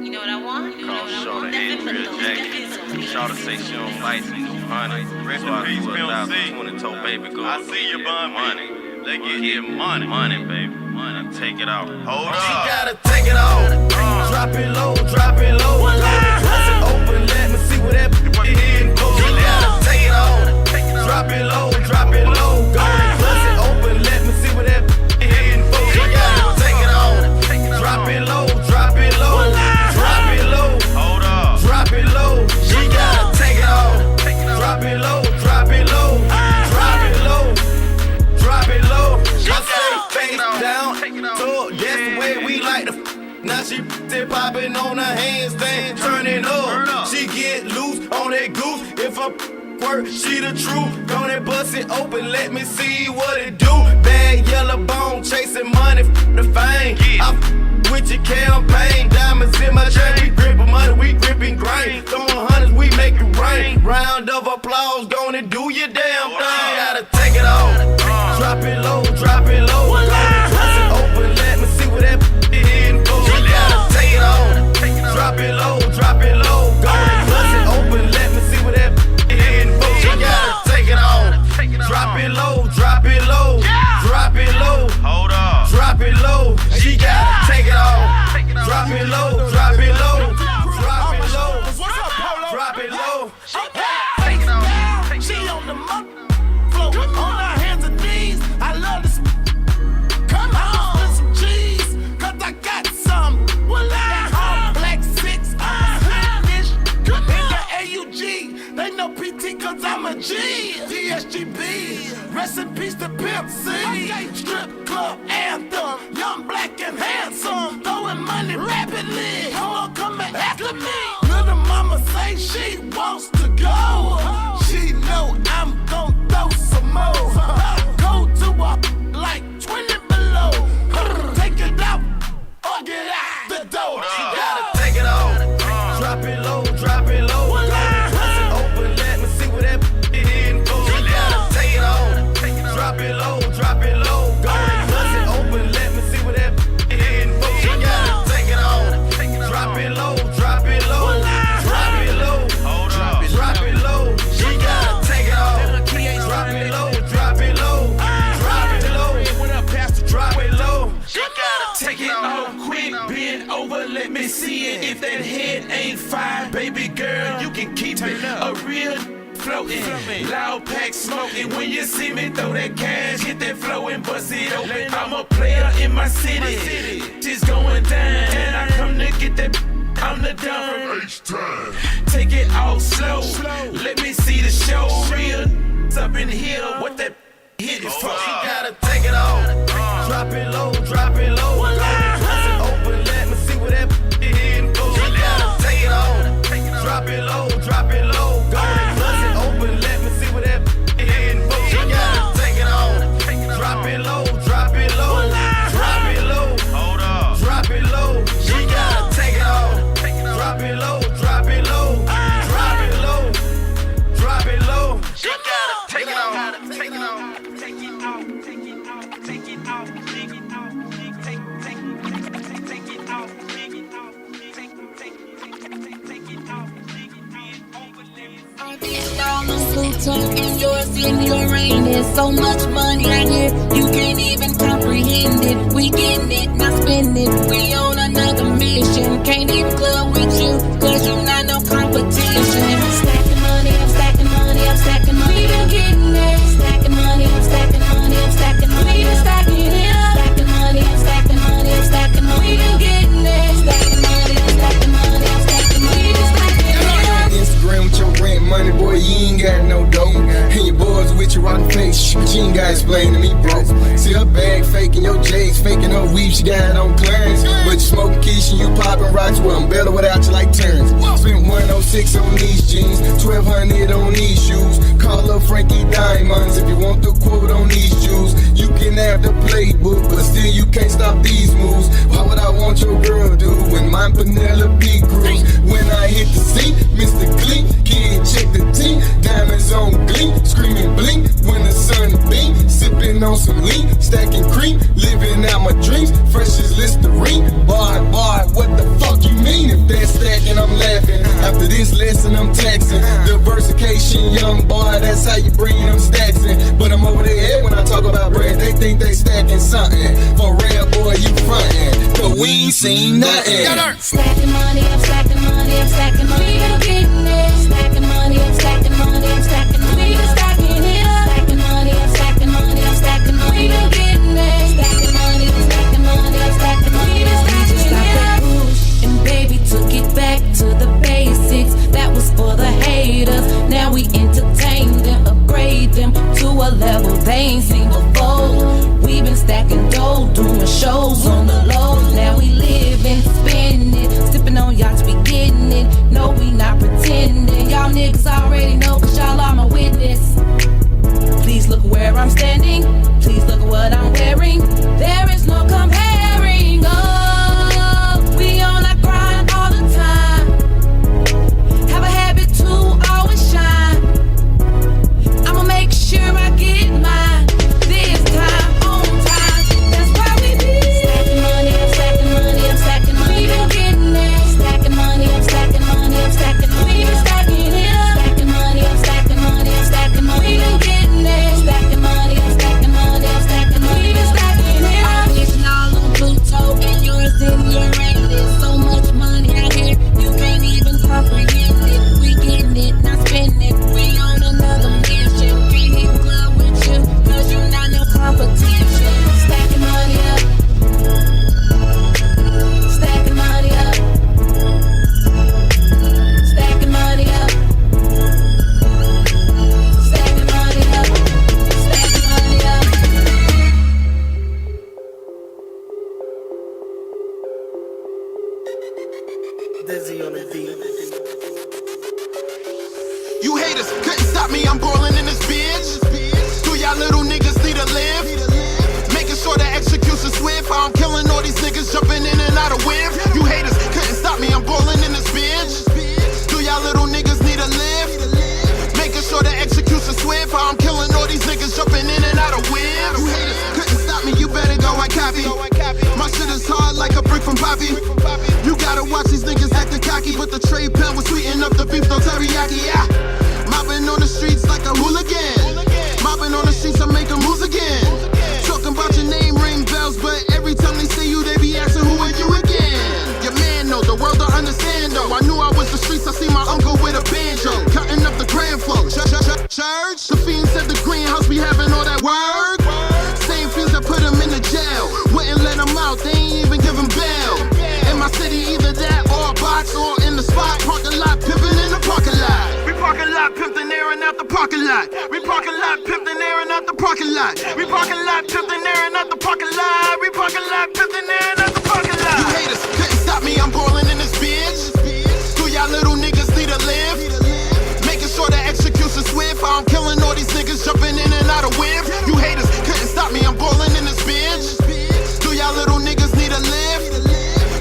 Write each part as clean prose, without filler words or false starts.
You know what I want? You know what I want? Shawty say she don't fight some new honey. So I do 1,020 told baby go. I see you, bum money. Let's get money. Money, baby. Money. Take it out. Hold up. She gotta take it off. Drop it low, drop it low. Bust it open, let me see what that is. She gotta take it off. Drop it low, drop it low. Bust it open, let me see what that is. She gotta take it off. Drop it low, drop it low. Drop it low. Hold up. Drop it low. She gotta take it off. Drop it low, drop it low. Drop it low. Drop it low. I say face down. So that's the way we like to. Now she popping on her handstand, turning up. She get loose on that goose. If I work, she the truth. Gonna bust it open, let me see what it do. Bad yellow bone, chasing money, the fame. I with your campaign, diamonds in my chain. We gripping money, we gripping grain. Throwing hundreds, we make it rain. Round of applause, gonna do your damn thing. Gotta take it off. Drop it low, drop it low. Bust it open, let me see what that is. She gotta take it off. Drop it low, drop it low. Bust it open, let me see what that is. She gotta take it off. Drop it low, drop it low. Drop it low. Hold up. Drop it low. She gotta take it off. Drop it low, drop it low. Drop it low. Drop it low. She on the floor, on her hands and knees. I love this. Come on, with some cheese, 'cause I got some. Well, black 6, Spanish, in the AUG. They know PT 'cause I'm a G. DSGB, rest in peace to Pimp C. Strip club anthem, young, black, and handsome. Throwing money rapidly. Come and after me. Little mama say she wants to go. She know I'm gon' throw some more. Go to a like 20 below. Take it out or get out the door. She gotta take it off. Drop it low, drop it low. Bust it open, let me see what that is. She gotta take it off. Drop it low, drop it low. Bust it open, let me see what that is. She gotta take it off. Drop it low, drop it low. Drop it low. Hold up. Drop it low. She gotta take it off. Drop it low, drop it low. Drop it low. Drop it low. She gotta Take it off quick, bend over, let me see it. If that head ain't fire, baby girl, you can keep it. A real floating, loud pack smoking. When you see me throw that cash, hit that flow and bust it open. I'm a player in my city, just going down. And I come to get that, I'm the done. Take it all slow, let me see the show. Real up in here, what that hit is for. She gotta take it off. Drop it low, drop it low. Bust it open, let me see what that is. She gotta take it off. Drop it low, drop it low. Bust it open, let me see what that is. She gotta take it off. Drop it low, drop it low. Drop it low. Hold up. Drop it low. She gotta take it off. Drop it low, drop it low. Drop it low. Drop it low. She gotta take it off. Take it off. Take it off. Take it off. Take it off. Take it off. Take it off. Take it off. Take it off. Pluto and yours in your rain. There's so much money in here, you can't even comprehend it. We getting it, not spend it. We on another mission. Can't even club with you, 'cause you not no competition. Stacking money, I'm stacking money, I'm stacking money. We been getting it. Stacking money, I'm stacking money, I'm stacking money. We been stacking it up. Stacking money, I'm stacking money, I'm stacking money. We been getting it. Stacking money, I'm stacking money, I'm stacking money. We been stacking it up. Instagram with your rent money, boy, you ain't got no dough. And your boys with your rotten face, but you ain't gotta explain to me, bro. See her bag faking, your J's faking, her weave she got on clearance. But you smoking quiche and you popping rocks, well, I'm better without you like turns. Spent 106 on these jeans, 1200 on these shoes. Call up Frankie Diamonds if you want the quote on these jewels. You can have the playbook, but still you can't stop these moves. Why would I want your girl, dude, when my Penelope Cruz? When I hit the scene, Mr. Clean, kid, check the team. Diamonds on gleam, screaming blink when the sun beam. Sipping on some lean, stacking cream, living out my dreams. Fresh as Listerine, bar, what the fuck you mean? If that stacking something. For real, boy, you frontin'. Cause we ain't seen nothing. Stacking money, I'm stacking money, I'm stacking money, we been getting it. Stacking money, I'm stacking money, I'm stacking money, we been stacking it up. Stacking money, I'm stacking money, I'm stacking money, we been getting it. Stacking money, I'm stacking money, I'm stacking money, we been stacking it up. And baby took it back to the basics. That was for the haters. Now we entertain them, upgrade them to a level they ain't seen before. We been stacking dough, doing shows on the low. Now we living, spending, sipping on yachts, we getting it. No, we not pretending. Y'all niggas already know, cause y'all are my witness. Please look where I'm standing. Please look at what I'm wearing. There is no comparing. Oh, we on our grind all the time. Have a habit to always shine. I'ma make sure I get mine. This time, on time. That's why we be stacking money, I'm stacking money, I'm stacking money, we been getting it. Stacking money, I'm stacking money, I'm stacking money, we been stacking it up. Stacking money, I'm stacking money, I'm stacking money, we been getting it. Stacking money, I'm stacking money, I'm stacking money, we been stacking it up. It's all on Pluto and yours in your rain. There's so much money out here, you can't even comprehend it. We getting it, not spending it. We on another mission. Can't hit club with you, cause you not no competition. Stacking money up. Stacking money up. Stacking money up. Stacking money up. Stacking money up. Dizzy on the beat. You haters couldn't stop me, I'm ballin' in this bitch. Do y'all little niggas need to live? Making sure the execution swift. I'm killing all these niggas jumping in and out of whip. You haters couldn't stop me, I'm ballin' in this bitch. Do y'all little niggas need to live? Making sure the execution swift. I'm killing all these niggas jumping in and out of whip. You haters couldn't stop me, you better go and copy. My shit is hard like a brick from Poppy. You gotta watch these niggas acting cocky, but the trade pen was sweeten up the beef, no teriyaki, yeah. Mobbing on the streets like a hooligan. Mobbing on the streets, I'm making moves again. Talking about your name, ring bells, but every time they see you, they be asking who are you again. Your man know, the world don't understand though. I knew I was the streets, I see my uncle with a banjo, cutting up the grand flow. Church, the fiends at the greenhouse be having all that work. Same fiends that put him in the jail, wouldn't let him out, they ain't even give him bail. In my city, either that or a box or in the spot, parking lot, pimping in the parking lot. We parking lot, pimping there and out the parking lot. We parking lot, pimping there and out the parking lot. We parking lot, pimping there and out the parking lot. We parking lot, pimping there and out the parking lot. You haters couldn't stop me, I'm ballin' in this bitch. Do y'all little niggas need to live? Making sure the execution swift. I'm killing all these niggas jumping in and out of whip. You haters couldn't stop me, I'm ballin' in this bitch. Do y'all little niggas need to live?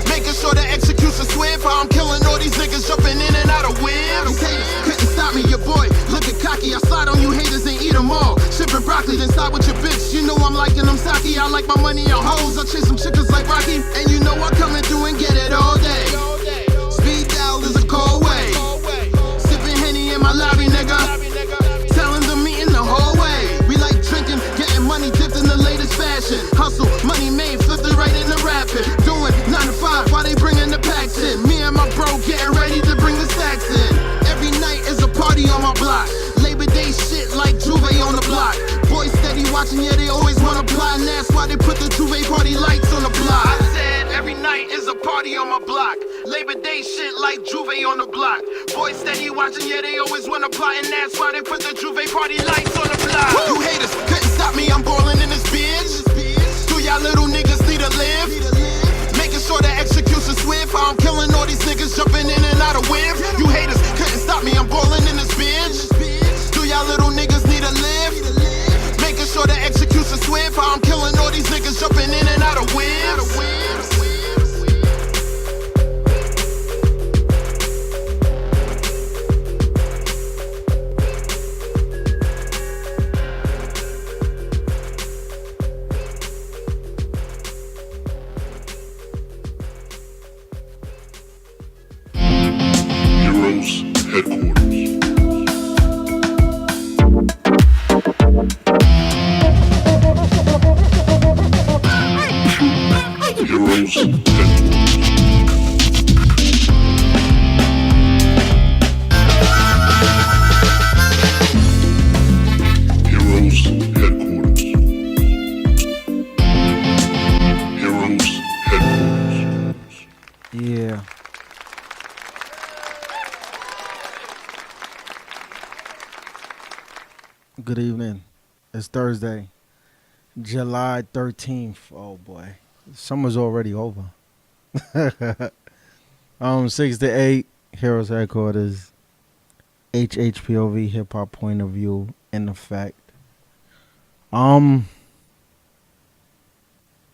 Making sure the execution swift. I'm killing all these niggas jumping in and out of whips. Couldn't stop me, your boy looking cocky. I slide on you haters and eat them all. Shipping broccoli, then start with your bitch. You know I'm liking them sake. I like my money on hoes. I chase some chickens like Rocky. And you know I'm coming through and get it all day. Speed dial is a cold way. Sipping Henny in my lobby, nigga. Telling them meeting the whole way. We like drinking, getting money dipped in the latest fashion. Hustle, money made, flipped it right into rapping. Doing 9 to 5 while they bringing the packs in. Me and my bro getting ready to bring the stacks in. Every night is a party on my block. Labor Day shit like Juve on the block. Boys steady watching, yeah, they always wanna plot. And that's why they put the Juve party lights on the block. I said every night is a party on my block. Labor Day shit like Juve on the block. Boys steady watching, yeah, they always wanna plot. And that's why they put the Juve party lights on the block. You haters couldn't stop me, I'm ballin' in this bitch. Do y'all little niggas need to live? Making sure the execution swift. I'm killing all these niggas jumping in and out of whip. You haters couldn't stop me, I'm ballin' in this bitch. Do y'all little niggas need to live? Making sure the execution swift. I'm killing all these niggas jumping in and out of whips. Headquarters. Yeah. Good evening. It's Thursday, July 13th. Oh boy. Summer's already over. 6 to 8, Heroes Headquarters, HHPOV, Hip Hop Point of View, in effect.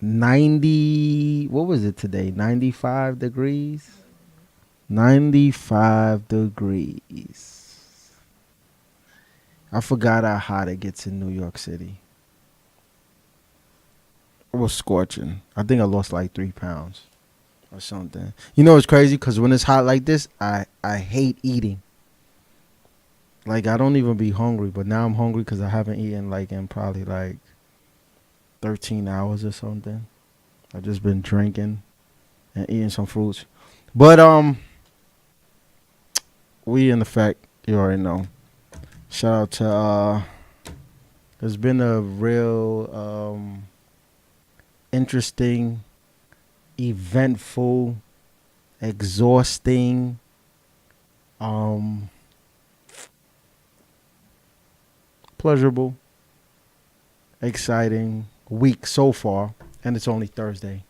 90, what was it today? 95 degrees? 95 degrees. I forgot how hot it gets in New York City. It was scorching. I think I lost like 3 pounds or something. You know, it's crazy because when it's hot like this, I hate eating. Like, I don't even be hungry, but now I'm hungry because I haven't eaten like in probably like 13 hours or something. I've just been drinking and eating some fruits. But we in effect, you already know. Shout out to there's been a real interesting, eventful, exhausting, pleasurable, exciting week so far, and it's only Thursday.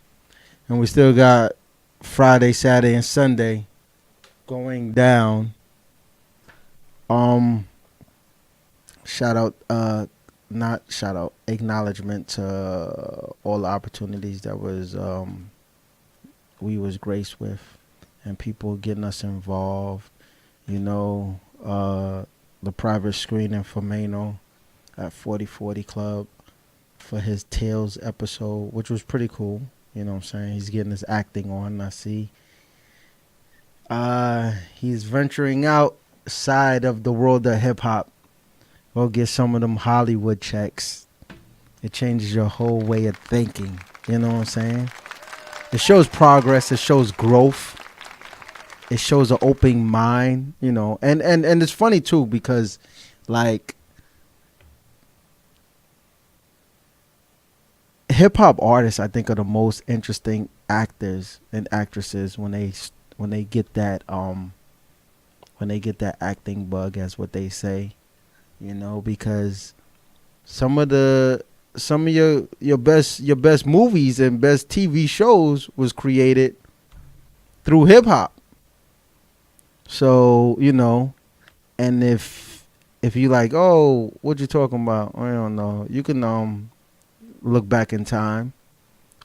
And we still got Friday, Saturday, and Sunday going down. Acknowledgement to all the opportunities that was we was graced with, and people getting us involved. You know, the private screening for Mano at 4040 Club for his Tales episode, which was pretty cool. You know what I'm saying? He's getting his acting on, I see. He's venturing outside of the world of hip-hop. Go get some of them Hollywood checks. It changes your whole way of thinking. You know what I'm saying? It shows progress. It shows growth. It shows an open mind, you know. And it's funny, too, because, like, hip-hop artists, I think, are the most interesting actors and actresses when they get that acting bug, as what they say, you know, because some of your best movies and best TV shows was created through hip-hop. So, you know, and if you like, oh, what you talking about? I don't know. You can look back in time.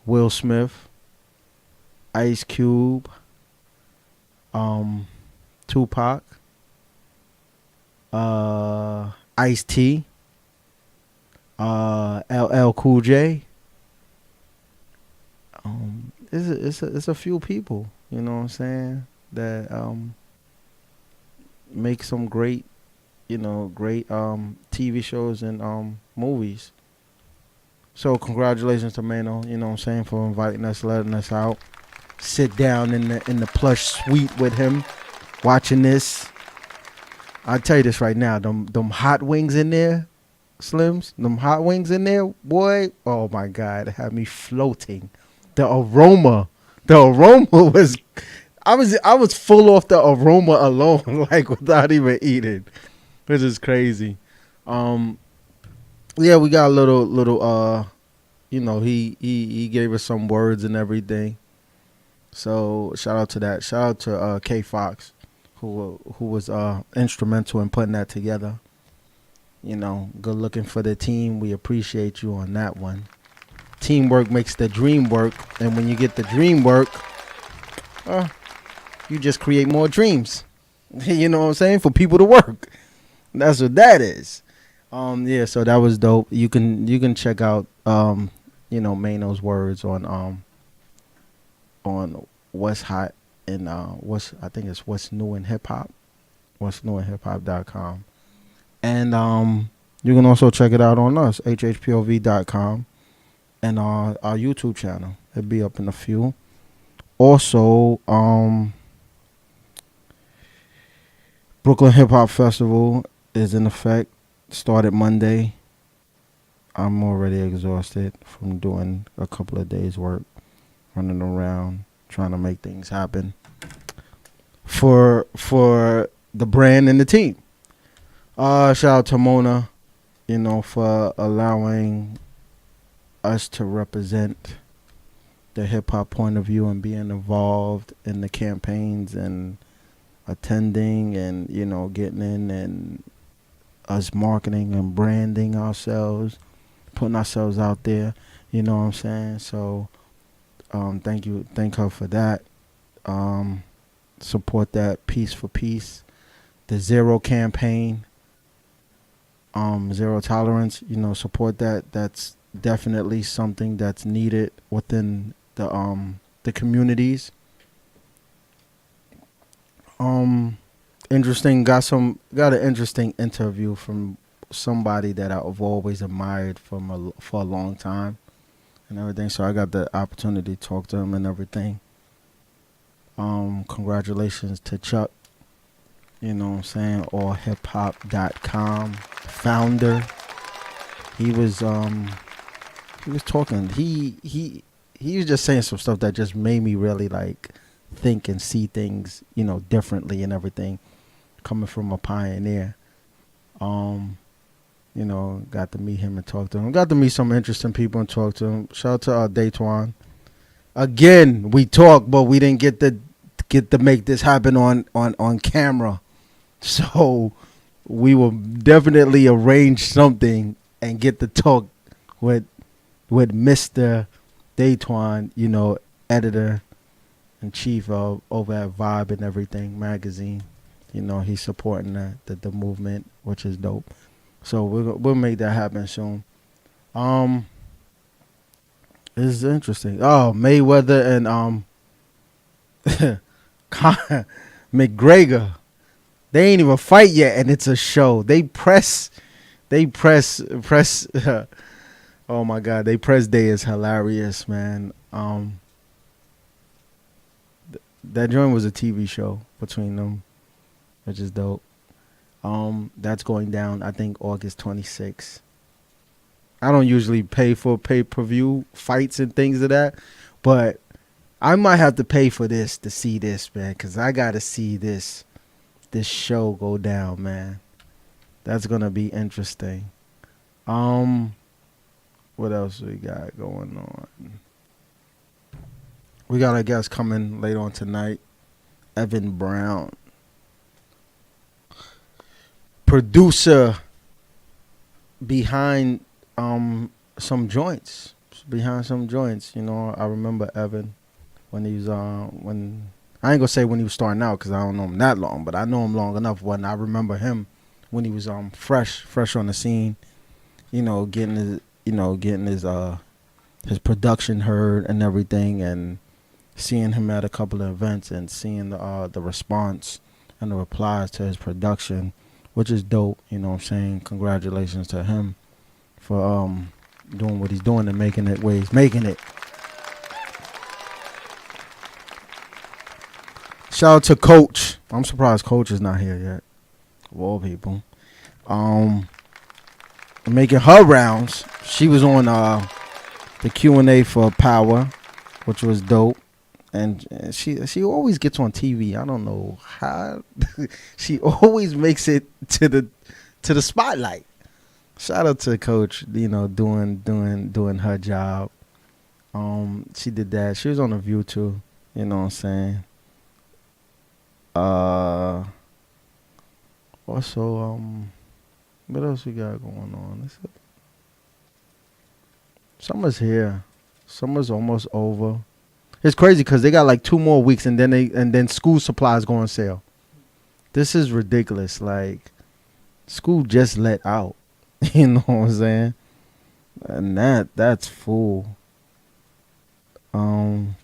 Will Smith, Ice Cube, Tupac, Ice-T, LL Cool J. It's a few people, you know what I'm saying, that make some great TV shows and movies. So congratulations to Mano, you know what I'm saying, for inviting us, letting us out. Sit down in the plush suite with him, watching this. I'll tell you this right now, them hot wings in there, Slims, them hot wings in there, boy, oh my God, it had me floating. The aroma was, I was full off the aroma alone, like without even eating, which is crazy. Yeah, we got a little you know, he gave us some words and everything. So shout out to that. Shout out to K Fox, who was instrumental in putting that together. You know, good looking for the team. We appreciate you on that one. Teamwork makes the dream work, and when you get the dream work, you just create more dreams. You know what I'm saying? For people to work. That's what that is. Yeah, so that was dope. You can check out you know, Mano's words on what's hot and what's new in hip hop, what'snewinhiphop.com. And you can also check it out on us, hhpov.com, and our YouTube channel. It'll be up in a few. Also, Brooklyn Hip Hop Festival is in effect. Started Monday. I'm already exhausted from doing a couple of days work, running around, trying to make things happen for the brand and the team. Shout out to Mona, for allowing us to represent the hip hop point of view and being involved in the campaigns and attending and getting in and us marketing and branding ourselves, putting ourselves out there. You know what I'm saying? So thank her for that. Support that Peace for Peace, the Zero campaign, Zero Tolerance. Support that. That's definitely something that's needed within the communities. Interesting. Got an interesting interview from somebody that I've always admired for a long time and everything. So I got the opportunity to talk to him and everything. Congratulations to Chuck. You know what I'm saying? allhiphop.com founder. He was talking. He was just saying some stuff that just made me really like think and see things, differently and everything. Coming from a pioneer. Got to meet him and talk to him. Got to meet some interesting people and talk to him. Shout out to Daytwan. Again, we talked, but we didn't get to make this happen on camera. So we will definitely arrange something and get to talk with Mr. Daytwan, editor and chief of over at Vibe and Everything magazine. He's supporting the movement, which is dope. So we'll make that happen soon. This is interesting. Oh, Mayweather and McGregor. They ain't even fight yet, and it's a show. They press. Oh my God, they press day is hilarious, man. That joint was a TV show between them, which is dope. That's going down, I think, August 26th. I don't usually pay for pay-per-view fights and things of that, but I might have to pay for this to see this, man, because I got to see this show go down, man. That's going to be interesting. What else we got going on? We got a guest coming later on tonight, Evan Brown. Producer behind some joints. I remember Evan when he was when I ain't gonna say when he was starting out because I don't know him that long, but I know him long enough when I remember him when he was fresh on the scene, getting his production heard and everything, and seeing him at a couple of events and seeing the response and the replies to his production, which is dope. You know what I'm saying? Congratulations to him for doing what he's doing and making it where he's making it. Shout out to Coach. I'm surprised Coach is not here yet. Of all people. Making her rounds. She was on the Q&A for Power, which was dope. And she always gets on TV. I don't know how. She always makes it to the spotlight. Shout out to Coach, doing her job. She did that. She was on The View too. You know what I'm saying? Also, what else we got going on? Summer's here. Summer's almost over. It's crazy because they got like 2 more weeks and then school supplies go on sale. This is ridiculous. Like, school just let out. You know what I'm saying? And that's full. What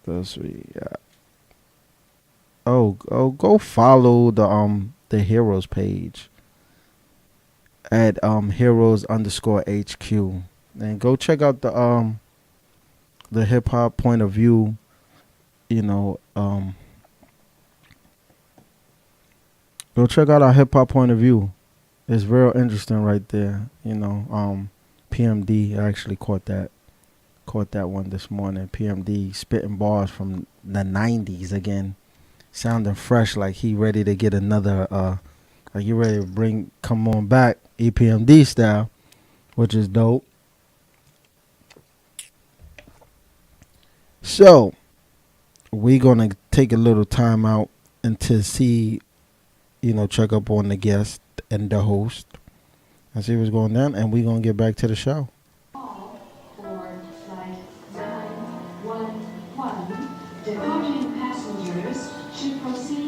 else we got? Oh, go follow the Heroes page at Heroes_HQ, and go check out the hip hop point of view. Go check out our hip hop point of view. It's real interesting right there. PMD actually caught that Caught that one this morning. PMD spitting bars from the 90s again. Sounding fresh, like he ready to get another, like he ready to come on back, EPMD style, which is dope. So, we gonna take a little time out and to see, check up on the guest and the host and see what's going on, and we gonna get back to the show.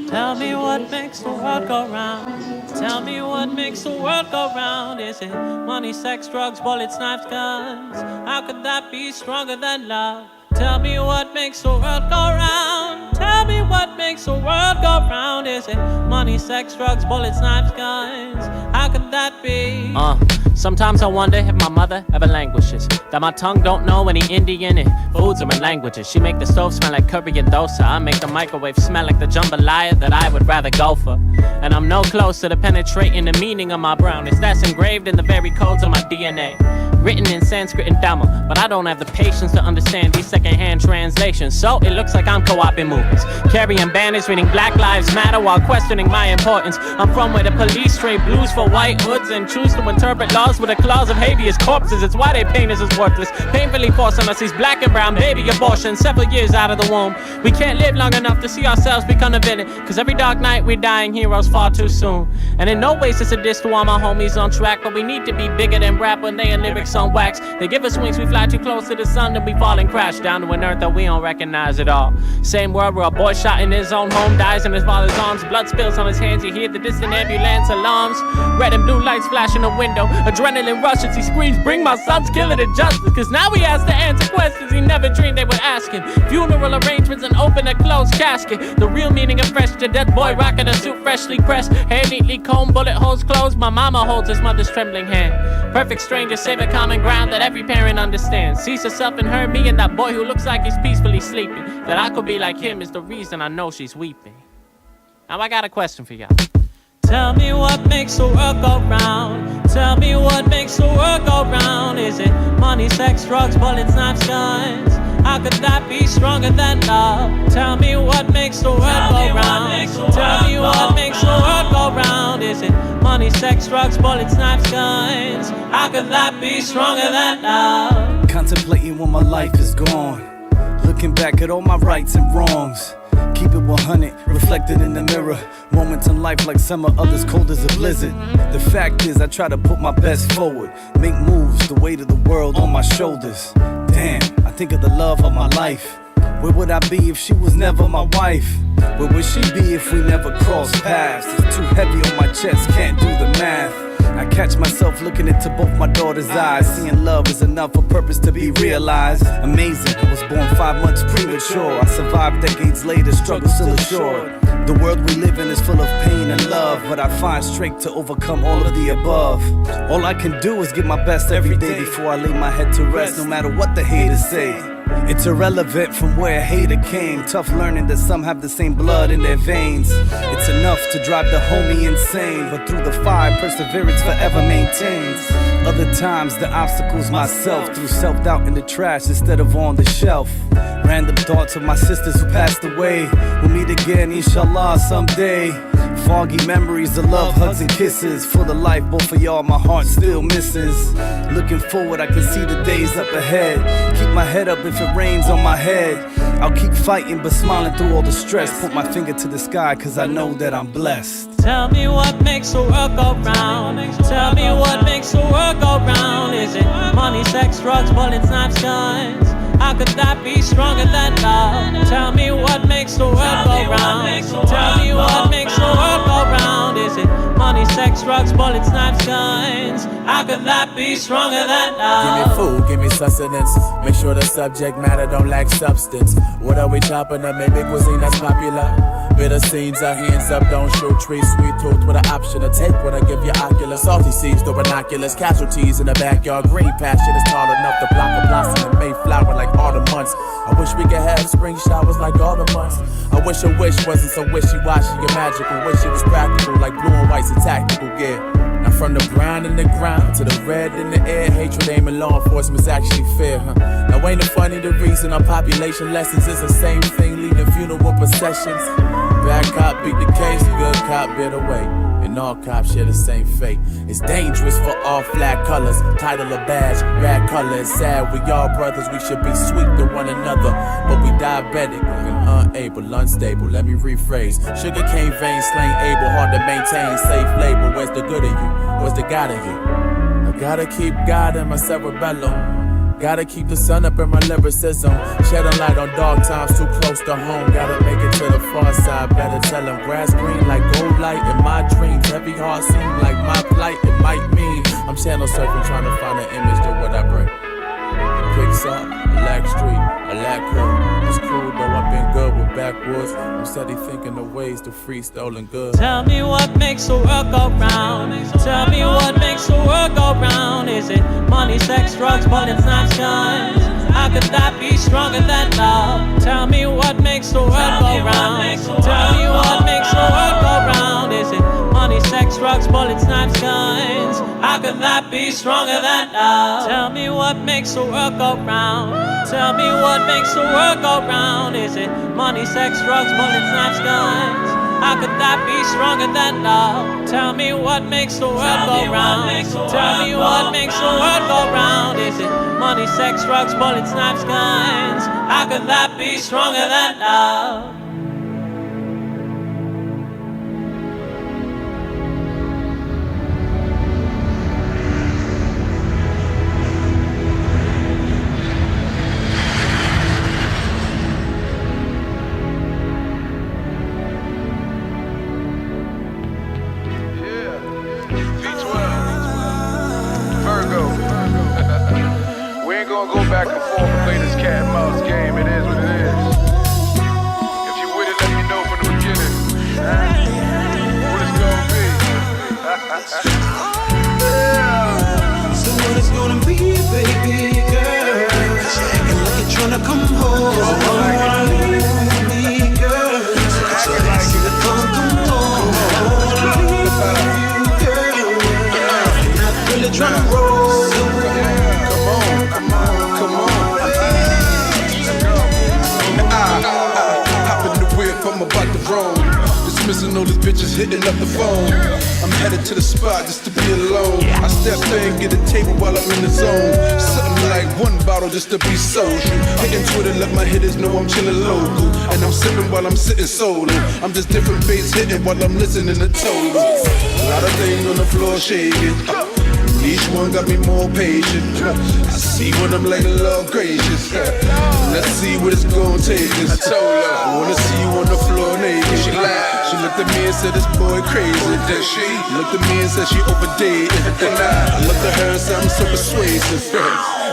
Tell me what makes the world go round. Tell me what makes the world go round. Is it money, sex, drugs, bullets, knives, guns? How could that be stronger than love? Tell me what makes the world go round. Tell me what makes the world go round. Is it money, sex, drugs, bullets, knives, guns? How could that be? Sometimes I wonder if my mother ever languishes, that my tongue don't know any Indian and foods or languages. She make the stove smell like curry and dosa. I make the microwave smell like the jambalaya that I would rather go for. And I'm no closer to penetrating the meaning of my brownness that's engraved in the very codes of my DNA. Written in Sanskrit and Dhamma, but I don't have the patience to understand these secondhand translations. So it looks like I'm co-oping movements, carrying banners reading Black Lives Matter while questioning my importance. I'm from where the police trade blues for white hoods and choose to interpret laws with the claws of habeas corpses. It's why they paint us as worthless, painfully forcing us these black and brown baby abortions several years out of the womb. We can't live long enough to see ourselves become a villain, cause every dark night we're dying heroes far too soon. And in no ways it's a diss to all my homies on track, but we need to be bigger than rap when they are lyrics on wax. They give us wings, we fly too close to the sun, then we fall and crash down to an earth that we don't recognize at all. Same world where a boy shot in his own home dies in his father's arms, blood spills on his hands, you hear the distant ambulance alarms, red and blue lights flash in the window, adrenaline rushes, he screams, bring my son's killer to justice, cause now he has to answer questions he never dreamed they would ask him. Funeral arrangements and open a closed casket, the real meaning of fresh to death, boy rocking a suit freshly pressed, hair neatly combed, bullet holes closed, my mama holds his mother's trembling hand. Perfect strangers save a common ground that every parent understands. Sees herself in her, me, and that boy who looks like he's peacefully sleeping. That I could be like him is the reason I know she's weeping. Now I got a question for y'all. Tell me what makes the world go round. Tell me what makes the world go round. Is it money, sex, drugs, bullets, knives, guns? How could that be stronger than love? Tell me what makes the world go round. Tell me what makes the world go round. Is it money, sex, drugs, bullets, knives, guns? How could that be stronger than love? Contemplating when my life is gone, looking back at all my rights and wrongs. Keep it 100, reflected in the mirror. Moments in life like summer, others cold as a blizzard. The fact is I try to put my best forward, make moves, the weight of the world on my shoulders. Damn, I think of the love of my life. Where would I be if she was never my wife? Where would she be if we never crossed paths? It's too heavy on my chest, can't do the math. I catch myself looking into both my daughter's eyes, seeing love is enough for purpose to be realized. Amazing, I was born 5 months premature. I survived decades later, struggle still assured. The world we live in is full of pain and love, but I find strength to overcome all of the above. All I can do is give my best every day before I lay my head to rest, no matter what the haters say. It's irrelevant from where a hater came. Tough learning that some have the same blood in their veins. It's enough to drive the homie insane, but through the fire, perseverance forever maintains. Other times, the obstacles myself, threw self-doubt in the trash instead of on the shelf. Random thoughts of my sisters who passed away. We'll meet again, inshallah, someday. Foggy memories of love, hugs, and kisses. Full of life, both of y'all, my heart still misses. Looking forward, I can see the days up ahead. Keep my head up if it rains on my head. I'll keep fighting, but smiling through all the stress. Put my finger to the sky, cause I know that I'm blessed. Tell me what makes the world go round. Tell me what makes the world go round. Is it money, sex, drugs, bullets, knives, guns? How could that be stronger than love? Tell me what makes the world go round. Tell me what makes the world go round. Is it money, sex, drugs, bullets, knives, guns? How could that be stronger than love? Give me food, give me sustenance. Make sure the subject matter don't lack substance. What are we chopping up? Maybe cuisine that's popular. Bitter scenes, our hands up, don't shoot trees. Sweet tooth with an option to take what I give you ocular. Salty seeds, the binoculars, casualties in the backyard. Green pasture is tall enough to block a blossom and Mayflower like autumn months. I wish we could have spring showers like autumn months. I wish a wish wasn't so wishy-washy and magical. Wish it was practical like blue and white's a tactical gear. Now from the brown in the ground to the red in the air, hatred aiming law enforcement's actually fair, huh? Now ain't it funny the reason our population lessons is the same thing leading funeral processions? Bad cop beat the case, good cop bear the way. And all cops share the same fate. It's dangerous for all flag colors. Title or badge, bad color. It's sad, we all brothers, we should be sweet to one another. But we diabetic and unable, unstable. Let me rephrase. Sugar cane vein, slang able, hard to maintain. Safe label, where's the good of you? Where's the God of you? I gotta keep God in my cerebellum. Gotta keep the sun up in my lyricism. Shed a light on dark times too close to home. Gotta make it to the far side. Better tell them grass green like gold light in my dreams. Heavy heart seem like my plight. It might mean I'm channel surfing trying to find an image to what I bring. Pixar, a lack street, a lack hood. It's cool though I've been good with backwoods. I'm steady thinking of ways to free stolen goods. Tell me what makes the world go round. Tell me what makes the world go round. Is it money, sex, drugs, bullets, knives, guns? How could that be stronger than love? Tell me what makes the world go round. Tell me what makes the world go round. Is it money, sex, drugs, bullets, knives, guns? How could that be stronger than love? Tell me what makes the world go round. Tell me what makes the world go round. Is it money, sex, drugs, bullets, knives, guns? How could that be stronger than love? Tell me what makes the world go round. Tell me what makes the world go round. Is it money, sex, drugs, bullets, knives, guns? How could that be stronger than love? Back and forth and play this cat and mouse game. It is what it is. If you with it, let me know from the beginning. What it's gonna be. So what it's gonna be, baby girl? Acting like you're tryna come home. Me, girl. So I see the phone come home. You, girl. I'm not really tryna roll. I'm about to roam, dismissing all these bitches hitting up the phone. I'm headed to the spot just to be alone. I step there and get a table while I'm in the zone. Something like one bottle just to be social. Hitting Twitter, let my hitters know I'm chilling local. And I'm sipping while I'm sitting solo. I'm just different bass hitting while I'm listening to total. A lot of things on the floor shaking. Each one got me more patient. I see when I'm like, Lord gracious. Let's see what it's gonna take us. I told her, I wanna see you on the floor naked. She laughed. She looked at me and said, this boy crazy. Then she looked at me and said she overdated. And I looked at her and said, I'm so persuasive.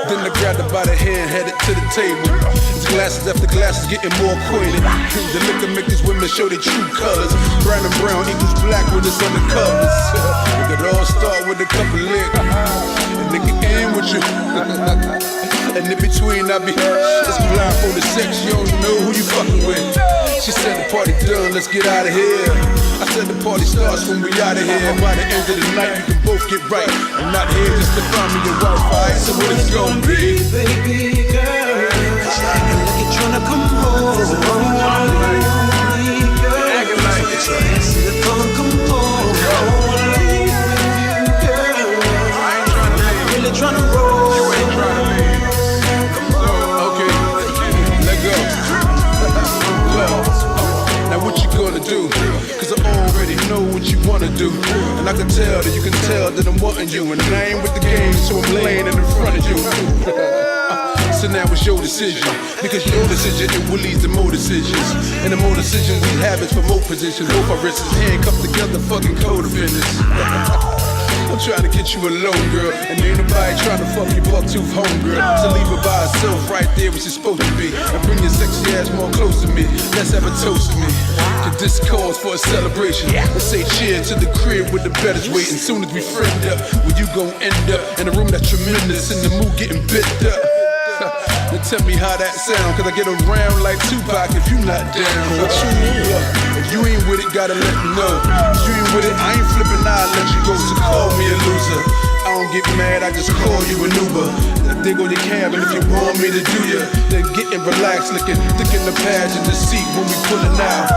Then I grabbed her by the hand, headed to the table. It's glasses after glasses, getting more acquainted. The liquor make these women show their true colors. Brown and brown equals black when it's on the covers. It could all start with a couple lick, and they can end with you. And in between, I be just blindfolded sex. You don't know who you fucking with. She said the party done, let's get out of here. I said the party starts when we out of here. By the end of the night, we can both get right. I'm not here just to find me your wife, alright? So what it's gonna be, baby girl? Acting like you're tryna come home. Acting like you're trying to see the phone come home. I ain't tryna leave. I'm really tryna roll. You ain't tryna leave. Okay, let go. Now what you gonna do? Cause I already know what you wanna do. And I can tell that you can tell that I'm wanting you. And I ain't with the game, so I'm laying in front of you. So now it's your decision. Because your decision, it will lead to more decisions. And the more decisions we have is for more positions. Both our wrists handcuffed together, fucking co-defendants. I'm trying to get you alone, girl. And ain't nobody trying to fuck your buck-tooth homegirl. So leave her by herself right there where she's supposed to be. And bring your sexy ass more close to me. Let's have a toast to me. Cause this calls for a celebration. Let's say cheers to the crib with the betters waiting. Soon as we friend up, where you gon' end up in a room that's tremendous. In the mood getting bit up. Now tell me how that sound, cause I get around like Tupac if you not down. What you need, If you ain't with it, gotta let me know. If you ain't with it, I ain't flipping, I'll let you go. So call me a loser. I don't get mad, I just call you an Uber. I dig on your cab, and if you want me to do ya, then getting relaxed, looking thick in the pads in the seat when we pulling out.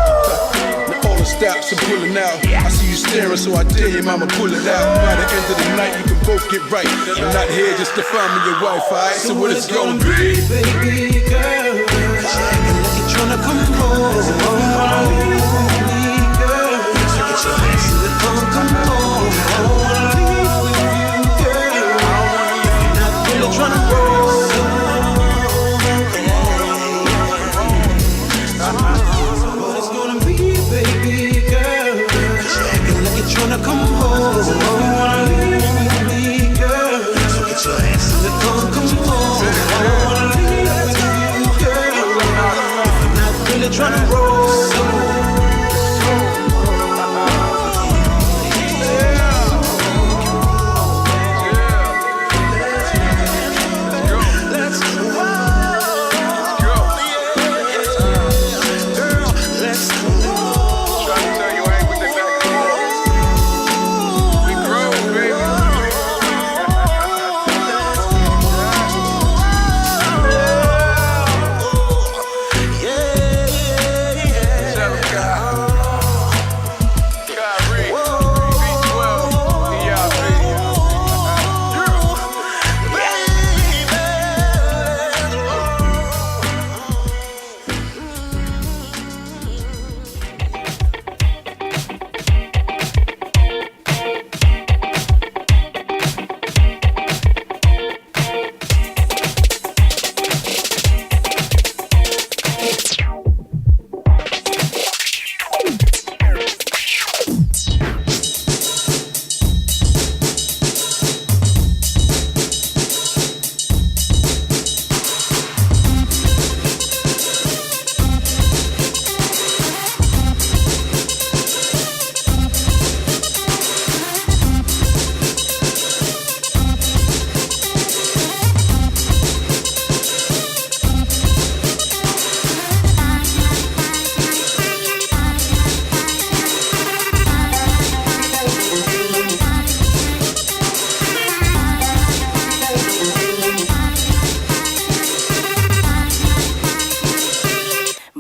Now all the stops are pulling out. I see you staring, so I dare you, mama, pull it out. By the end of the night, you can both get right. I'm not here just to find me your wife, alright? So what it's gonna be? Baby girl, acting like you're tryna come home. Girl, so get your ass to the phone, come home. I wanna leave with you, girl. If you're not really tryna roll. What it's gonna be, baby girl? Acting like you're tryna come home. I wanna leave with me, girl. So get your ass to the phone, come home. I wanna leave with you, girl. If you're not really tryna roll.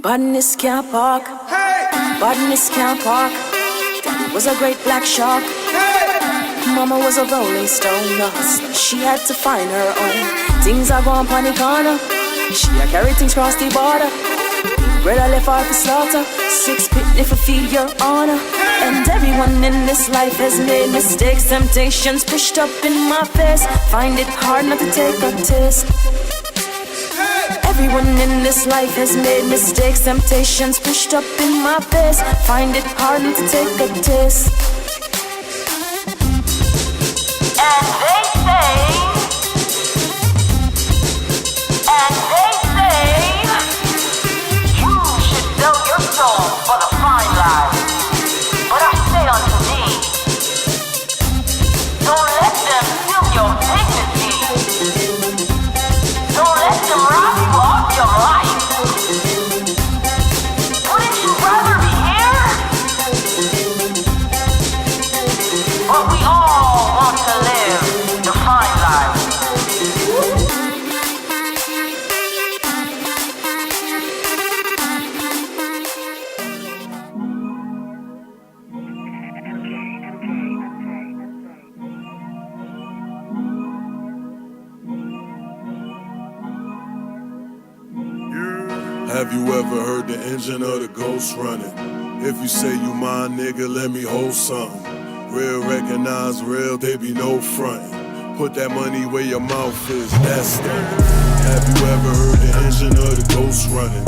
Badness can't park. Badness can't park. Daddy was a great black shark. Mama was a rolling stone. She had to find her own. Things are going on the corner. She a carry things across the border. Brother left her for slaughter. 6 pit if I feel your honor. And everyone in this life has made mistakes. Temptations pushed up in my face. Find it hard not to take a taste. Everyone in this life has made mistakes. Temptations pushed up in my face. Find it hard not to take a taste. And they say, you should sell your soul for the fine life. But I say unto thee, don't let them steal your dignity. Don't let them rob you of your life. Wouldn't you rather be here? But we all want to live the fine life. Have you ever heard the engine of the ghost running? If you say you mine, nigga, let me hold something. Real recognize real, they be no frontin'. Put that money where your mouth is, that's stunning. Have you ever heard the engine of the ghost running?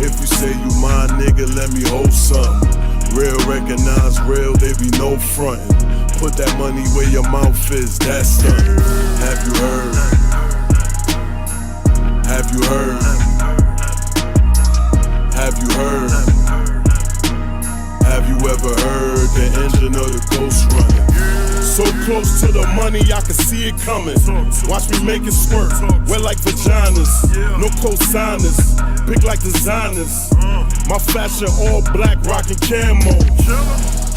If you say you mine, nigga, let me hold something. Real recognize real, they be no frontin'. Put that money where your mouth is, that's stunning. Have you heard? Have you heard? Have you heard? Have you ever heard the engine of the ghost running? So close to the money, I can see it coming. Watch me make it squirt, wet like vaginas. No co-signers, big like designers. My fashion all black, rockin' camo.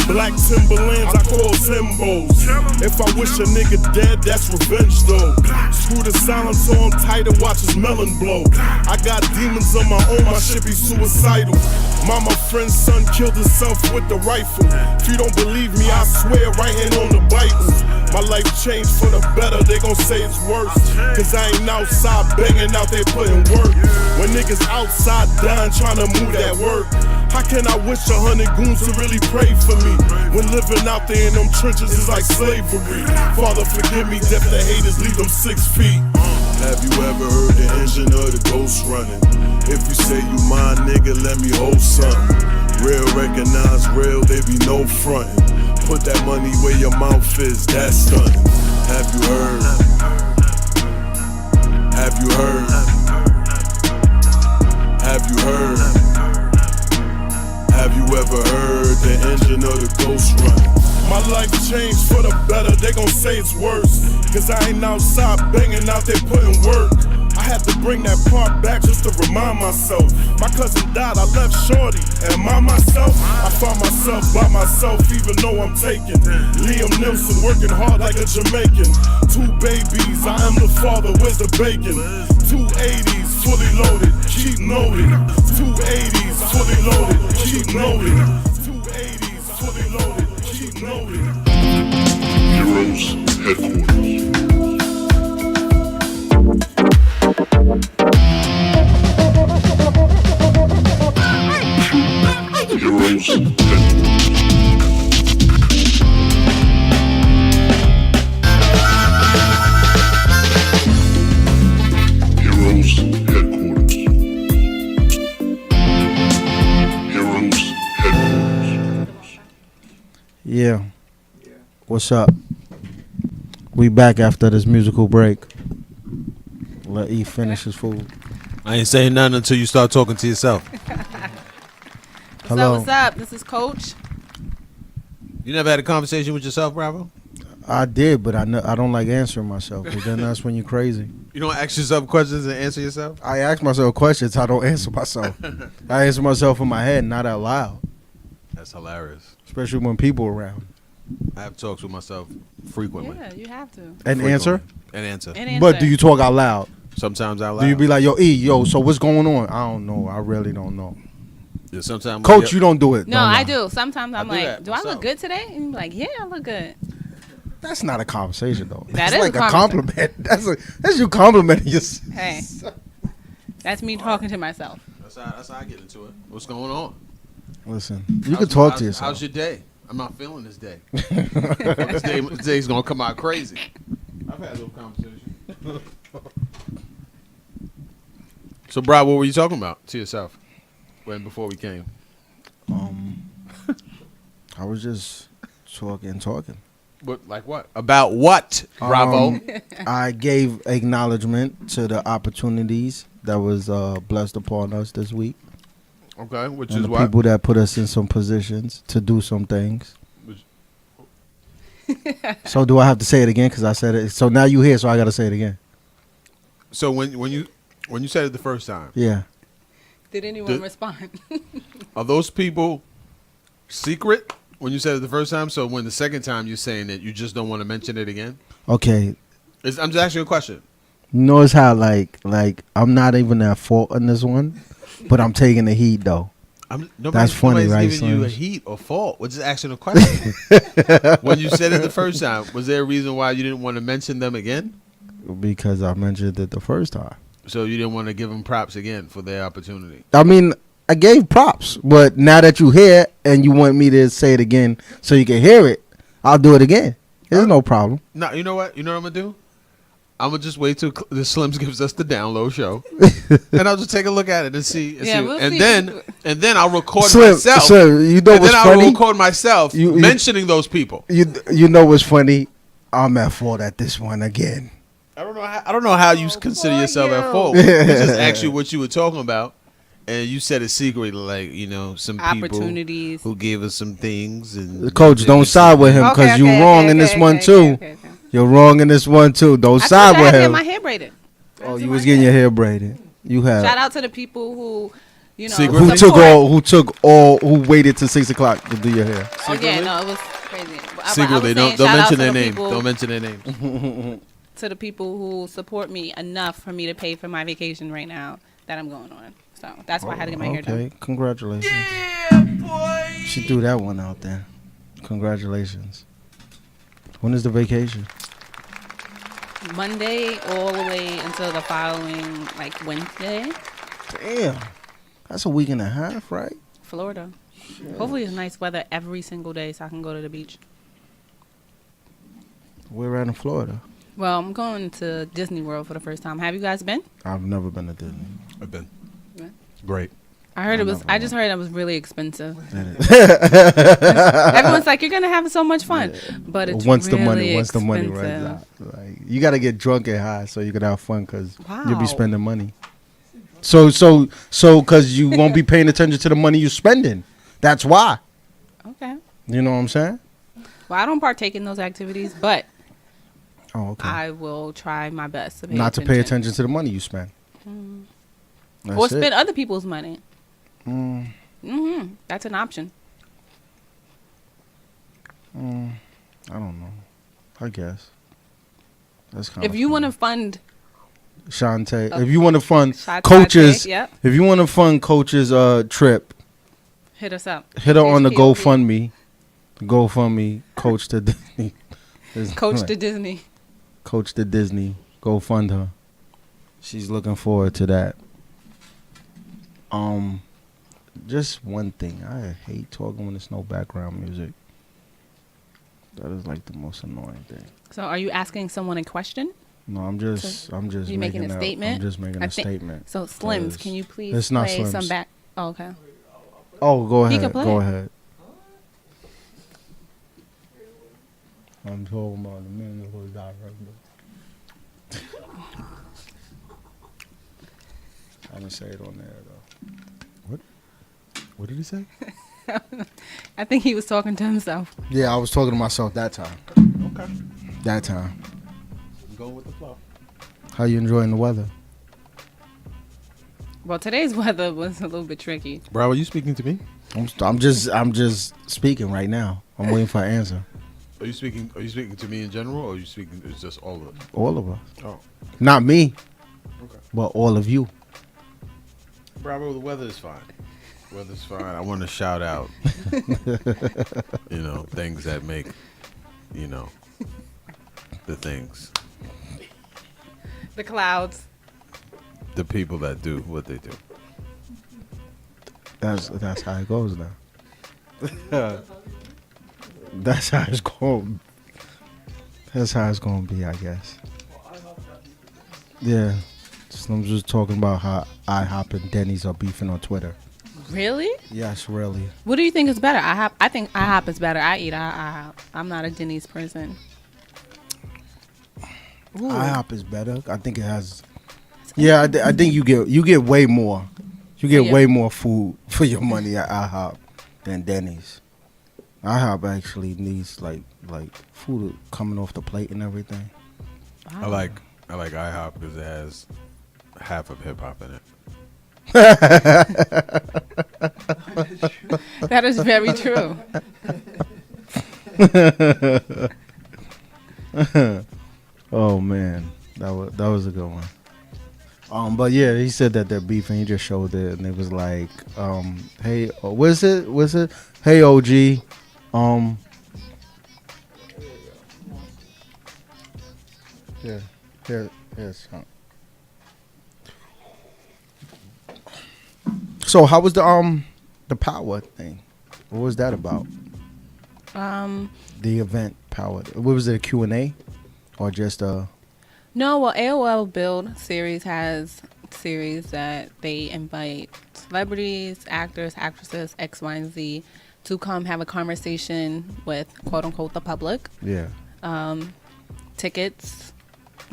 Black Timberlands, I call Timbos. If I wish a nigga dead, that's revenge though. Screw the silencer on tight and watch his melon blow. I got demons of my own, my shit be suicidal. Mama friend's son killed himself with the rifle. If you don't believe me, I swear right hand on the Bible. My life changed for the better, they gon' say it's worse. Cause I ain't outside banging out there putting work. When niggas outside dying trying to move that work. How can I wish 100 goons to really pray for me? When living out there in them trenches is like slavery. Father forgive me, death the haters, leave them 6 feet. Have you ever heard the engine or the ghost running? If you say you mine, nigga, let me hold something. Real recognize real, they be no frontin'. Put that money where your mouth is, that's stunning. Have you heard? Have you heard? Have you heard? Have you ever heard the engine of the ghost running? My life changed for the better, they gon' say it's worse. Cause I ain't outside banging out there putting work. I had to bring that part back just to remind myself. My cousin died, I left shorty. Am I myself? I found myself by myself even though I'm taken. Liam Neeson working hard like a Jamaican. 2 babies, I am the father, where's the bacon? 2 80s, fully loaded, keep noted. 2 80s, fully loaded, keep noted. 2 80s, fully loaded, keep noted. Heroes Headquarters. Heroes Headquarters. Heroes Headquarters. Yeah. What's up? We back after this musical break. Let E finish his food. I ain't saying nothing until you start talking to yourself. Hello. What's up? This is Coach. You never had a conversation with yourself, Bravo? I did, but I don't like answering myself. But then that's when you're crazy. You don't ask yourself questions and answer yourself? I ask myself questions. I don't answer myself. I answer myself in my head, not out loud. That's hilarious. Especially when people are around. I have talks with myself frequently. Yeah, you have to. And Frequently. answer? And answer. But do you talk out loud? Sometimes out loud. Do you be like, yo, so what's going on? I don't know. I really don't know. Yeah, sometimes Coach, you don't do it. No, I do. Sometimes I'm do like, that do I look myself. good today? And you're like, yeah, I look good. That's not a conversation, though. That That's is like a a compliment. That's you complimenting yourself. Hey, that's me talking to myself. That's how I get into it. What's going on? Listen, you can talk to yourself. How's your day? I'm not feeling this day. This day's going to come out crazy. I've had those conversations. So, Brad, what were you talking about to yourself before we came? I was just talking. What, like what? About what, Bravo? I gave acknowledgement to the opportunities that was blessed upon us this week. Okay, which and is the what? people that put us in some positions to do some things. So do I have to say it again? Because I said it. So now you here, so I got to say it again. So when you said it the first time, yeah. Did anyone respond? Are those people secret when you said it the first time? So when the second time you're saying it, you just don't want to mention it again? Okay. I'm just asking you a question. Notice how like I'm not even at fault in this one, but I'm taking the heat though. That's funny, right? Nobody's giving you a heat or fault. We're just asking a question. When you said it the first time, was there a reason why you didn't want to mention them again? Because I mentioned it the first time. So you didn't want to give them props again for their opportunity? I mean, I gave props, but now that you hear and you want me to say it again so you can hear it, I'll do it again. There's no problem. No, you know what? You know what I'm going to do? I'm going to just wait till the Slims gives us the download show. And I'll just take a look at it and see. And then I'll record myself. Slim, you know what's funny? I'll record myself mentioning those people. You know what's funny? I'm at fault at this one again. I don't know how you consider yourself at fault. We just asked you what you were talking about, And you said it secretly, like, you know, some people Opportunities. who gave us some things. And The coach, don't side with him because you're wrong in this one too. You're wrong in this one too. Don't side with him. My hair braided. Oh, you was getting your hair braided. You have. Shout out to the people who, you know, who waited till 6 o'clock to do your hair. Oh yeah, no, it was crazy. Secretly, don't mention their names. Don't mention their names. To the people who support me enough for me to pay for my vacation right now that I'm going on. So that's why I had to get my hair done. Okay, congratulations. Yeah, boy. She threw that one out there. Congratulations. When is the vacation? Monday all the way until the following, like, Wednesday. Damn. That's a week and a half, right? Florida. Shit. Hopefully it's nice weather every single day so I can go to the beach. We're at in Florida. Well, I'm going to Disney World for the first time. Have you guys been? I've never been to Disney. I've been. Yeah. Great. I just heard it was really expensive. Everyone's like, you're gonna have so much fun, but it's once the money runs out, like, you gotta get drunk and high so you can have fun because you'll be spending money. So because you won't be paying attention to the money you're spending. That's why. Okay. You know what I'm saying? Well, I don't partake in those activities, but I will try my best to pay not to pay attention to the money you spend. Or spend other people's money. That's an option. I don't know. I guess. That's kind if you want to fund Shantae, if you want to fund coaches, if you want to fund coaches' trip, hit us up. Hit her on the GoFundMe. GoFundMe, Coach to Disney. Coach to Disney. Coach to Disney. Go fund her. She's looking forward to that. Just one thing. I hate talking when there's no background music. That is like the most annoying thing. So, are you asking someone a question? No, I'm just you making a statement. I'm just making a statement. So, Slims, can you please play some back? Oh, okay. Oh, go ahead. Go ahead. I'm talking about the man who died right now. I didn't say it on there though. What did he say? I think he was talking to himself. Yeah, I was talking to myself that time. Okay. That time. I'm going with the flow. How you enjoying the weather? Well, today's weather was a little bit tricky. Bro, are you speaking to me? I'm just speaking right now. I'm waiting for an answer. Are you speaking to me in general, or are you speaking? It's just all of us. All of us. Oh. Not me. Okay. But all of you. Bravo, the weather is fine. Weather's fine. I want to shout out, things that make, the things. The clouds. The people that do what they do. That's how it goes now. That's how it's going. That's how it's going to be, I guess. Yeah. I'm just talking about how IHOP and Denny's are beefing on Twitter. Really? Yes, really. What do you think is better? I think IHOP is better. I eat IHOP. I'm not a Denny's person. Ooh. IHOP is better. I think it has. Yeah, I think you get way more. You get way more food for your money at IHOP than Denny's. IHOP actually needs like food coming off the plate and everything. Wow. I like IHOP because it has half of hip hop in it. That is very true. Oh man, that was a good one. But yeah, he said that they're beefing. He just showed it, and it was like, hey, what's it? Hey, OG, here's some. So how was the power thing? What was that about? The event power. What was it? A Q&A or just a? No, well, AOL Build series has series that they invite celebrities, actors, actresses, X, Y, and Z to come have a conversation with quote unquote the public. Yeah. Tickets.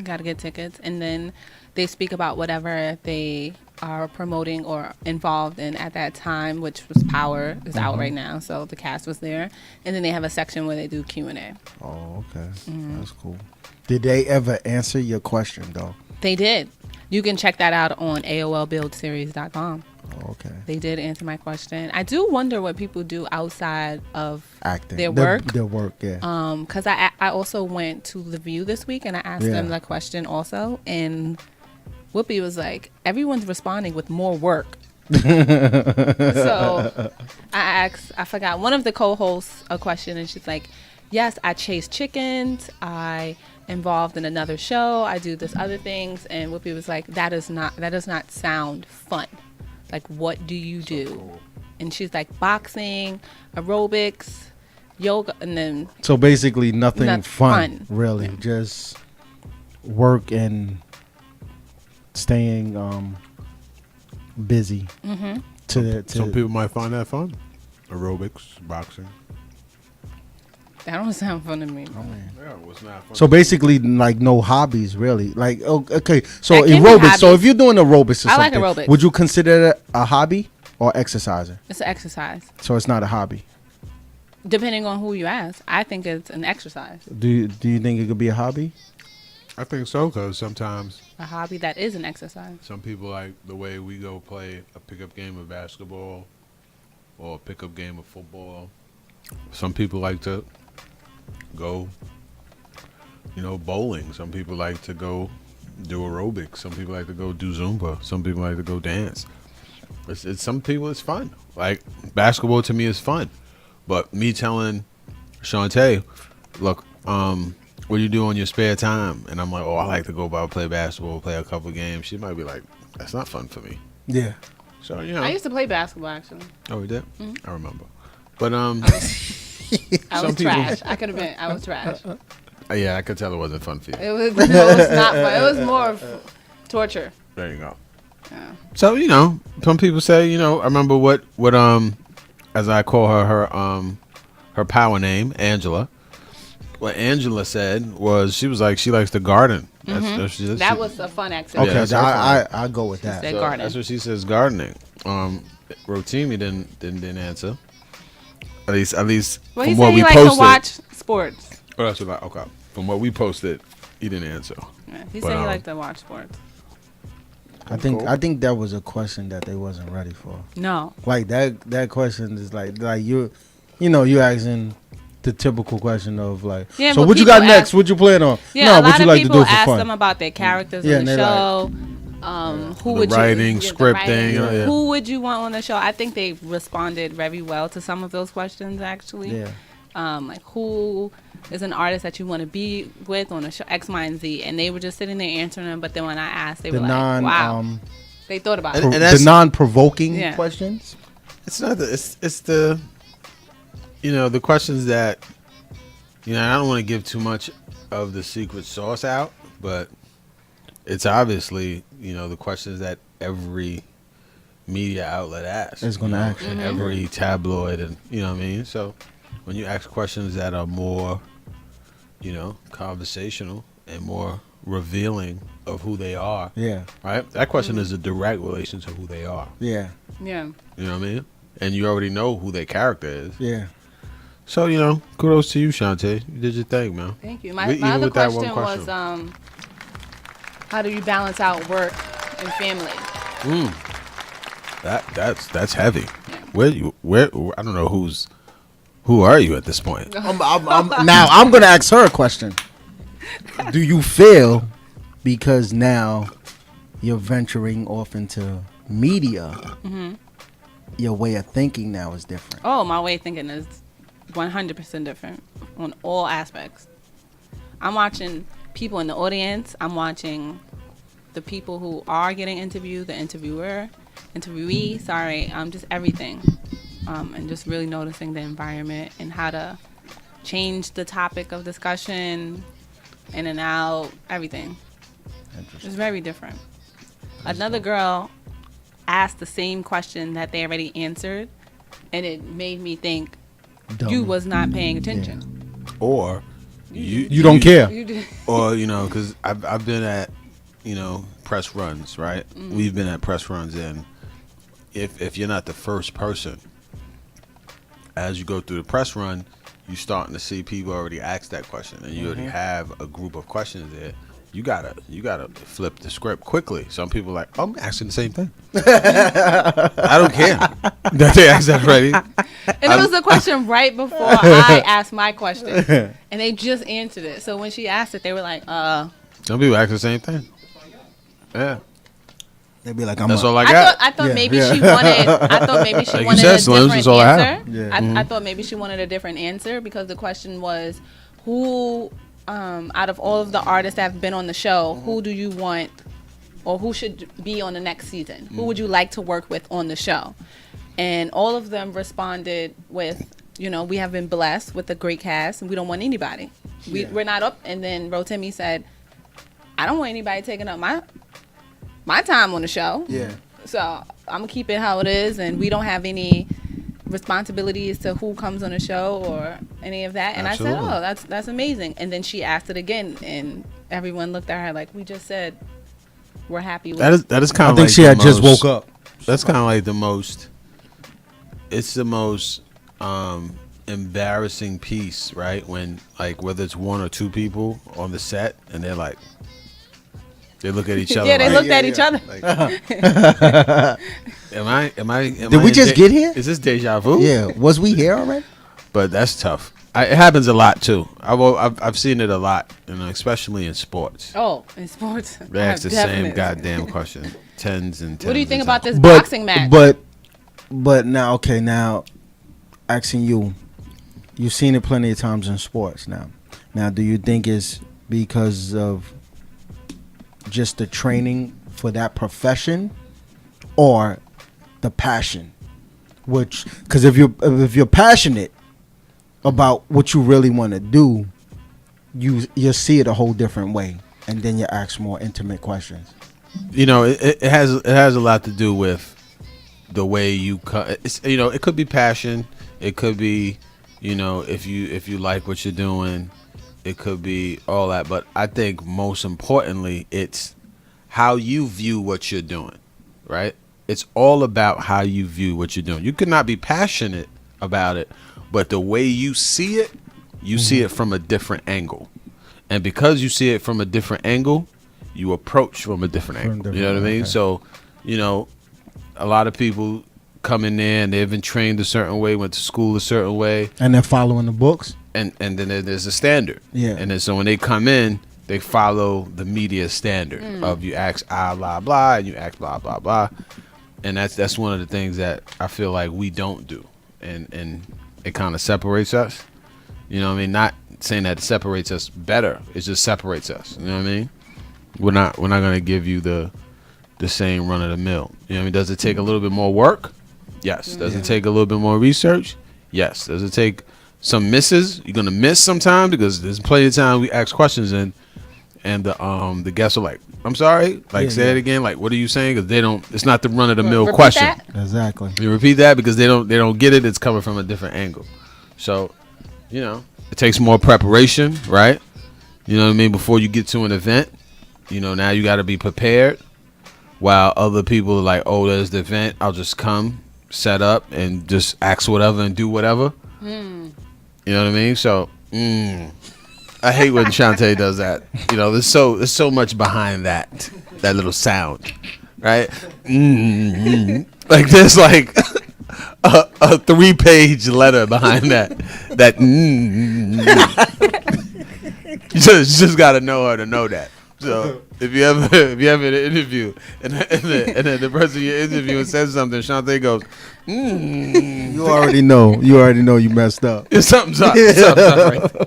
Got to get tickets, and then they speak about whatever they are promoting or involved in at that time, which was Power, is out right now. So the cast was there. And then they have a section where they do Q&A. Oh, okay. That's cool. Did they ever answer your question, though? They did. You can check that out on AOLBuildSeries.com. Oh, okay. They did answer my question. I do wonder what people do outside of acting, their work. Their work, yeah. Because I also went to The View this week and I asked them that question also. And Whoopi was like, everyone's responding with more work. So I forgot one of the co-hosts a question, and she's like, yes, I chase chickens. I involved in another show. I do this other things. And Whoopi was like, that does not sound fun. Like, what do you do? Cool. And she's like, boxing, aerobics, yoga, and then... So basically nothing fun, really. Just work and staying busy. Some people might find that fun. Aerobics, boxing. That don't sound fun to me. Yeah, it was not fun. So basically, like, no hobbies, really. Like, okay, so aerobics. So if you're doing aerobics or something, I like aerobics. Would you consider it a hobby or exercising? It's an exercise. So it's not a hobby. Depending on who you ask, I think it's an exercise. Do you think it could be a hobby? I think so, because sometimes a hobby that is an exercise. Some people like the way we go play a pickup game of basketball or a pickup game of football. Some people like to go, bowling. Some people like to go do aerobics. Some people like to go do Zumba. Some people like to go dance. Some people it's fun. Like basketball to me is fun, but me telling Shantae, look, what do you do on your spare time? And I'm like, I like to go out play basketball, play a couple games. She might be like, that's not fun for me. Yeah. So I used to play basketball actually. Oh, you did? I remember. But I was trash. I could have been. I was trash. Yeah, I could tell it wasn't fun for you. It was not fun. It was more of torture. There you go. Yeah. So some people say, I remember what as I call her power name, Angela. What Angela said was she was she likes to garden. That was a fun activity. Okay, I go with that. So that's what she says, gardening. Rotimi didn't answer. At least well, from he what said we he posted. likes to watch sports. Oh, that's what okay. From what we posted, he didn't answer. Yeah, he said he liked to watch sports. I think that was a question that they wasn't ready for. No. Like that question is like you asking the typical question of like, so what you got next? What you plan on? Yeah, no, what you like to do for fun? Ask them about their characters on the show. Who would writing, scripting. Who would you want on the show? I think they responded very well to some of those questions actually. Yeah. Like who is an artist that you want to be with on a show X, Y, and Z, and they were just sitting there answering them. But then when I asked, they were like, "Wow." They thought about it. And the non-provoking questions. It's not it's the the questions that I don't want to give too much of the secret sauce out, but it's obviously the questions that every media outlet asks. It's going to ask. And every tabloid, and you know what I mean. So when you ask questions that are more conversational and more revealing of who they are. Yeah. Right? That question is a direct relation to who they are. Yeah. Yeah. You know what I mean? And you already know who their character is. Yeah. So, kudos to you, Shantae. You did your thing, man. Thank you. My other question was, how do you balance out work and family? That's heavy. Yeah. Where I don't know who are you at this point? I'm gonna ask her a question. Do you feel because now you're venturing off into media, your way of thinking now is different? Oh, my way of thinking is 100% different on all aspects. I'm watching people in the audience. I'm watching the people who are getting interviewed, the interviewee, just everything. And just really noticing the environment and how to change the topic of discussion, in and out, everything. It's very different. Another girl asked the same question that they already answered, and it made me think you was not paying attention. Yeah. Or you don't care. Or, because I've been at, press runs, right? Mm. We've been at press runs, and if you're not the first person, as you go through the press run, you starting to see people already ask that question, and you already have a group of questions there. You gotta flip the script quickly. Some people are like, oh, I'm asking the same thing. I don't care that they asked that already. And it was the question right before I asked my question, and they just answered it. So when she asked it, they were like, Some people ask the same thing. Yeah. They'd be like, that's all I got. I thought maybe she wanted. I thought maybe she Like you wanted said, a Slims, different that's all I have. answer. Yeah. I thought maybe she wanted a different answer because the question was, who, out of all of the artists that have been on the show, who do you want, or who should be on the next season? Who would you like to work with on the show? And all of them responded with, we have been blessed with a great cast, and we don't want anybody. We're not up. And then Rotimi said, I don't want anybody taking up my time on the show. Yeah. So I'm gonna keep it how it is, and we don't have any responsibilities to who comes on the show or any of that. And Absolutely. I said, oh, that's amazing. And then she asked it again, and everyone looked at her like, we just said we're happy with That is kind I of. think like she the had just most- woke up. That's kind of like the most. It's the most embarrassing piece, right? When like whether it's one or two people on the set, and they're like, they look at each other. Yeah, they like, looked at each other. Am I? Did we just get here? Is this deja vu? Yeah. Was we here already? But that's tough. It happens a lot too. I've seen it a lot, especially in sports. Oh, in sports. They ask the same goddamn question, tens and tens. What do you think of about times. this boxing match? But now, asking you, you've seen it plenty of times in sports now. Now, do you think it's because of just the training for that profession, or the passion? Because if you're passionate about what you really want to do, you'll see it a whole different way, and then you ask more intimate questions. It has a lot to do with the way you it could be passion, it could be if you like what you're doing, it could be all that, but I think most importantly it's how you view what you're doing, right? It's all about how you view what you're doing. You could not be passionate about it, but the way you see it, you see it from a different angle. And because you see it from a different angle, you approach from a different angle. You know what I mean? Okay. So, a lot of people come in there and they've been trained a certain way, went to school a certain way. And they're following the books. And then there's a standard. Yeah. And then so when they come in, they follow the media standard of you ask blah blah and you ask blah blah blah. And that's one of the things that I feel like we don't do. And it kind of separates us. You know what I mean? Not saying that it separates us better. It just separates us. You know what I mean? We're not gonna give you the same run of the mill. You know what I mean? Does it take a little bit more work? Yes. Does it take a little bit more research? Yes. Does it take some misses? You're gonna miss sometime because there's plenty of time we ask questions and the guests are like, I'm sorry, say it again. Like, what are you saying? Because they don't. It's not the run of the mill question. That? Exactly. You repeat that because they don't get it. It's coming from a different angle. So, it takes more preparation, right? You know what I mean? Before you get to an event, now you got to be prepared. While other people are like, oh, there's the event. I'll just come, set up, and just ask whatever and do whatever. You know what I mean? So, I hate when Shantae does that. There's so much behind that little sound, right? Like there's like a 3-page letter behind that. You just gotta know her to know that. So if you have an interview and then the person you're interviewing says something, Shantae goes, You already know you messed up. Something's up. Something's up right there.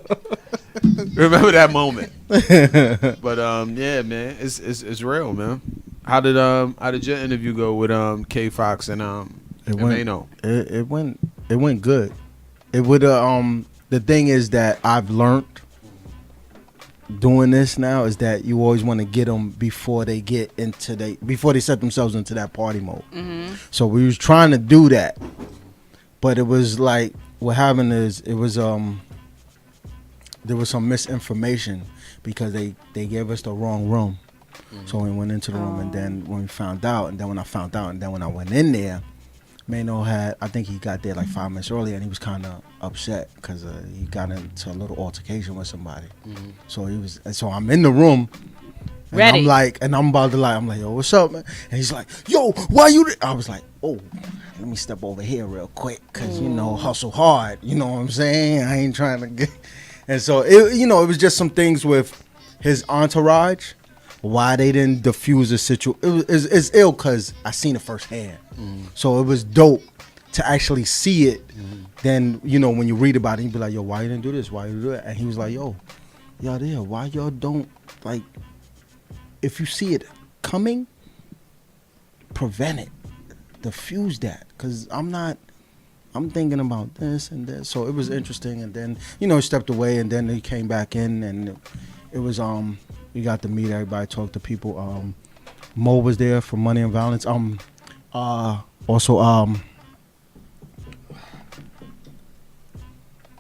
Remember that moment. But yeah, man, it's real, man. How did your interview go with K Fox and Mano? It went good. It would the thing is that I've learned doing this now is that you always want to get them before they set themselves into that party mode. So we was trying to do that, but it was like what happened is there was some misinformation because they gave us the wrong room. So we went into the room, and then when we found out, and then when I found out, and then when I went in there, Mano I think he got there like 5 minutes earlier, and he was kind of upset because he got into a little altercation with somebody. So I'm in the room, and Ready. I'm about to I'm like, yo, what's up, man? And he's like, yo, why you? I was like, oh, let me step over here real quick, cause hustle hard. You know what I'm saying? I ain't trying to get. And so it was just some things with his entourage. Why they didn't diffuse the situation? It's ill because I seen it firsthand. So it was dope to actually see it. Then when you read about it, you be like, yo, why you didn't do this? Why you do that? And he was like, yo, y'all there? Why y'all don't like? If you see it coming, prevent it, diffuse that. Cause I'm thinking about this and this. So it was interesting. And then he stepped away, and then he came back in, and it was we got to meet everybody, talk to people. Mo was there for Money and Violence. Also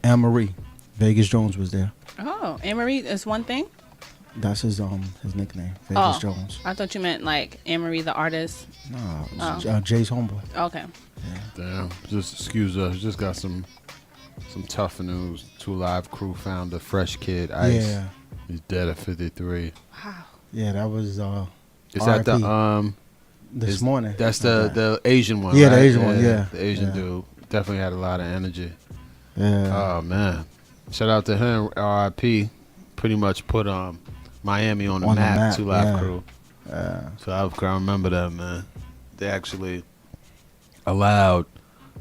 Anne-Marie Vegas Jones was there. Oh, Anne-Marie is one thing? That's his nickname, Vegas Jones. I thought you meant like Anne-Marie the artist. No, Jay's homeboy. Okay. Damn, just excuse us. Just got some tough news. 2 Live Crew found a fresh kid, Ice. Yeah. He's dead at 53. Wow. Yeah, that was Is that the this morning? That's the Asian one. Yeah, right? the Asian one. Yeah, the Asian dude definitely had a lot of energy. Yeah. Oh man, shout out to him. R.I.P. Pretty much put Miami on the map. 2 Live Crew. So I remember that, man. They actually allowed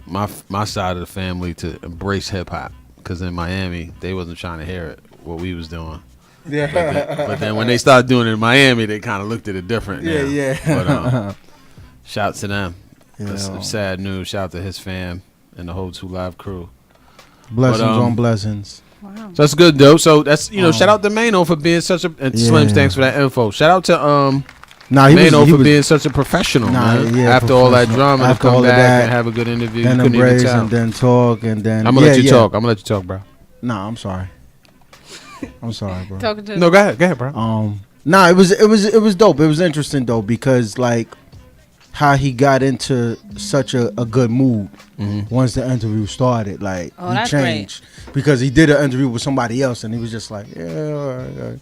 my side of the family to embrace hip hop, because in Miami they wasn't trying to hear it what we was doing. Yeah. But then when they started doing it in Miami, they kind of looked at it different. Now. Yeah. But shout to them. Yeah. That's some sad news. Shout out to his fam and the whole 2 Live Crew. Blessings on blessings. Wow. So that's good though. So that's shout out to Mano for being such a Slim. Thanks for that info. Shout out to Mano for being such a professional, man. Yeah, after all that drama, to come back and have a good interview, then embrace and then talk and then. I'm gonna let you talk. I'm gonna let you talk, bro. Nah, I'm sorry. I'm sorry, bro. Talking to no, go ahead, bro. Nah, it was dope. It was interesting though, because like how he got into such a good mood once the interview started. Like he changed because he did an interview with somebody else, and he was just like, yeah, all right.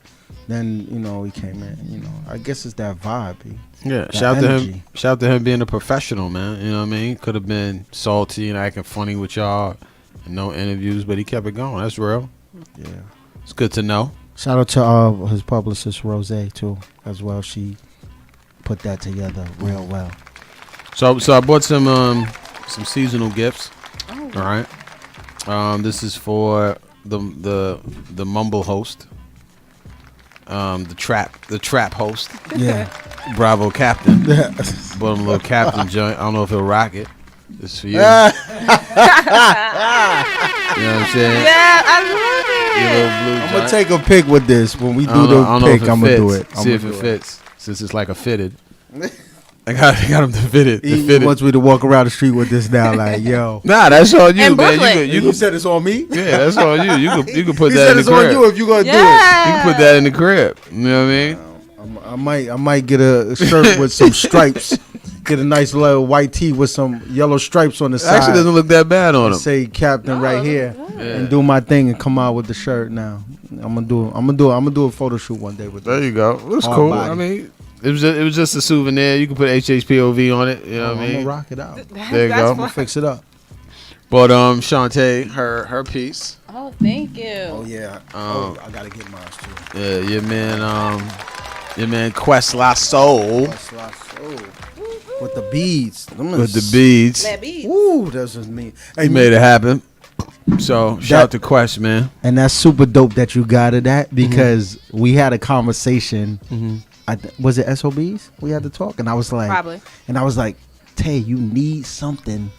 Then he came in. I guess it's that vibe. Shout to him. Shout to him being a professional, man. You know what I mean? Could have been salty and acting funny with y'all, and no interviews, but he kept it going. That's real. Yeah. It's good to know. Shout out to his publicist Rose too, as well. She put that together real well. So I bought some seasonal gifts. Oh. All right. This is for the mumble host. The trap host. Yeah. Bravo Captain. Bought him a little Captain joint. I don't know if he'll rock it. This is for you. You know what I'm saying? Yeah, I love it. I'm gonna take a pic with this when we do the pic. I'm gonna do it. See if it fits, since it's like a fitted. I got him to fit it. He wants me to walk around the street with this now, like yo. Nah, that's on you, and man. You said it's on me. Yeah, that's on you. You can put he that said in the it's crib. on you if you gonna do it. You can put that in the crib. You know what I mean? I might get a shirt with some stripes. Get a nice little white tee with some yellow stripes on the side. Actually, doesn't look that bad on him. Say Captain right here, and do my thing and come out with the shirt. Now I'm gonna do a photo shoot one day with. There you go. That's cool. Body. I mean, it was just a souvenir. You can put HHPOV on it. You know what I mean? I'm gonna rock it out. There you go. I'm gonna fix it up. But Shantae, her piece. Oh, thank you. Oh yeah. I gotta get mine too. Yeah, your man Quest La Soul. Quest La Soul. With the beads. With the beads. Ooh, that's just me. He made it happen. So shout out to Quest, man. And that's super dope that you got it at, because we had a conversation. Was it SOBs? We had to talk, and I was like, probably. And I was like, Tay, you need something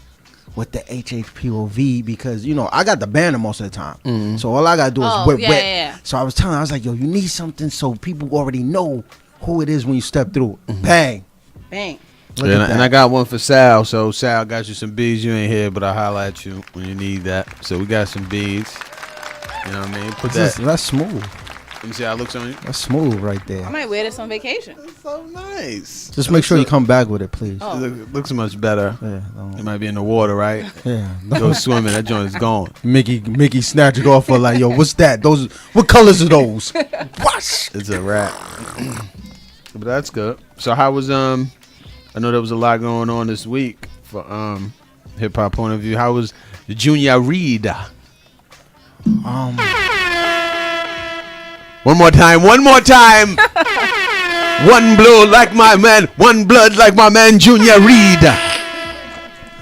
with the HHPOV, because I got the banner most of the time, so all I gotta do is whip. Yeah. So I was telling her, I was like, yo, you need something so people already know who it is when you step through. Bang. And I got one for Sal. So Sal, got you some beads. You ain't here, but I'll holler at you when you need that. So we got some beads. You know what I mean? That's smooth. Let me see how it looks on you. That's smooth right I there. might wear this on vacation. So nice. Just make sure you come back with it, please. Oh. It looks much better. Yeah, It might be in the water, right? Yeah. Go swimming. That joint is gone. Mickey snatch it off for like, yo, what's that? Those, what colors are those? Wash. It's a wrap. But that's good. So how was I know there was a lot going on this week for hip hop point of view. How was the Junior Reid? One more time. One blow like my man, one blood like my man Junior Reid. Do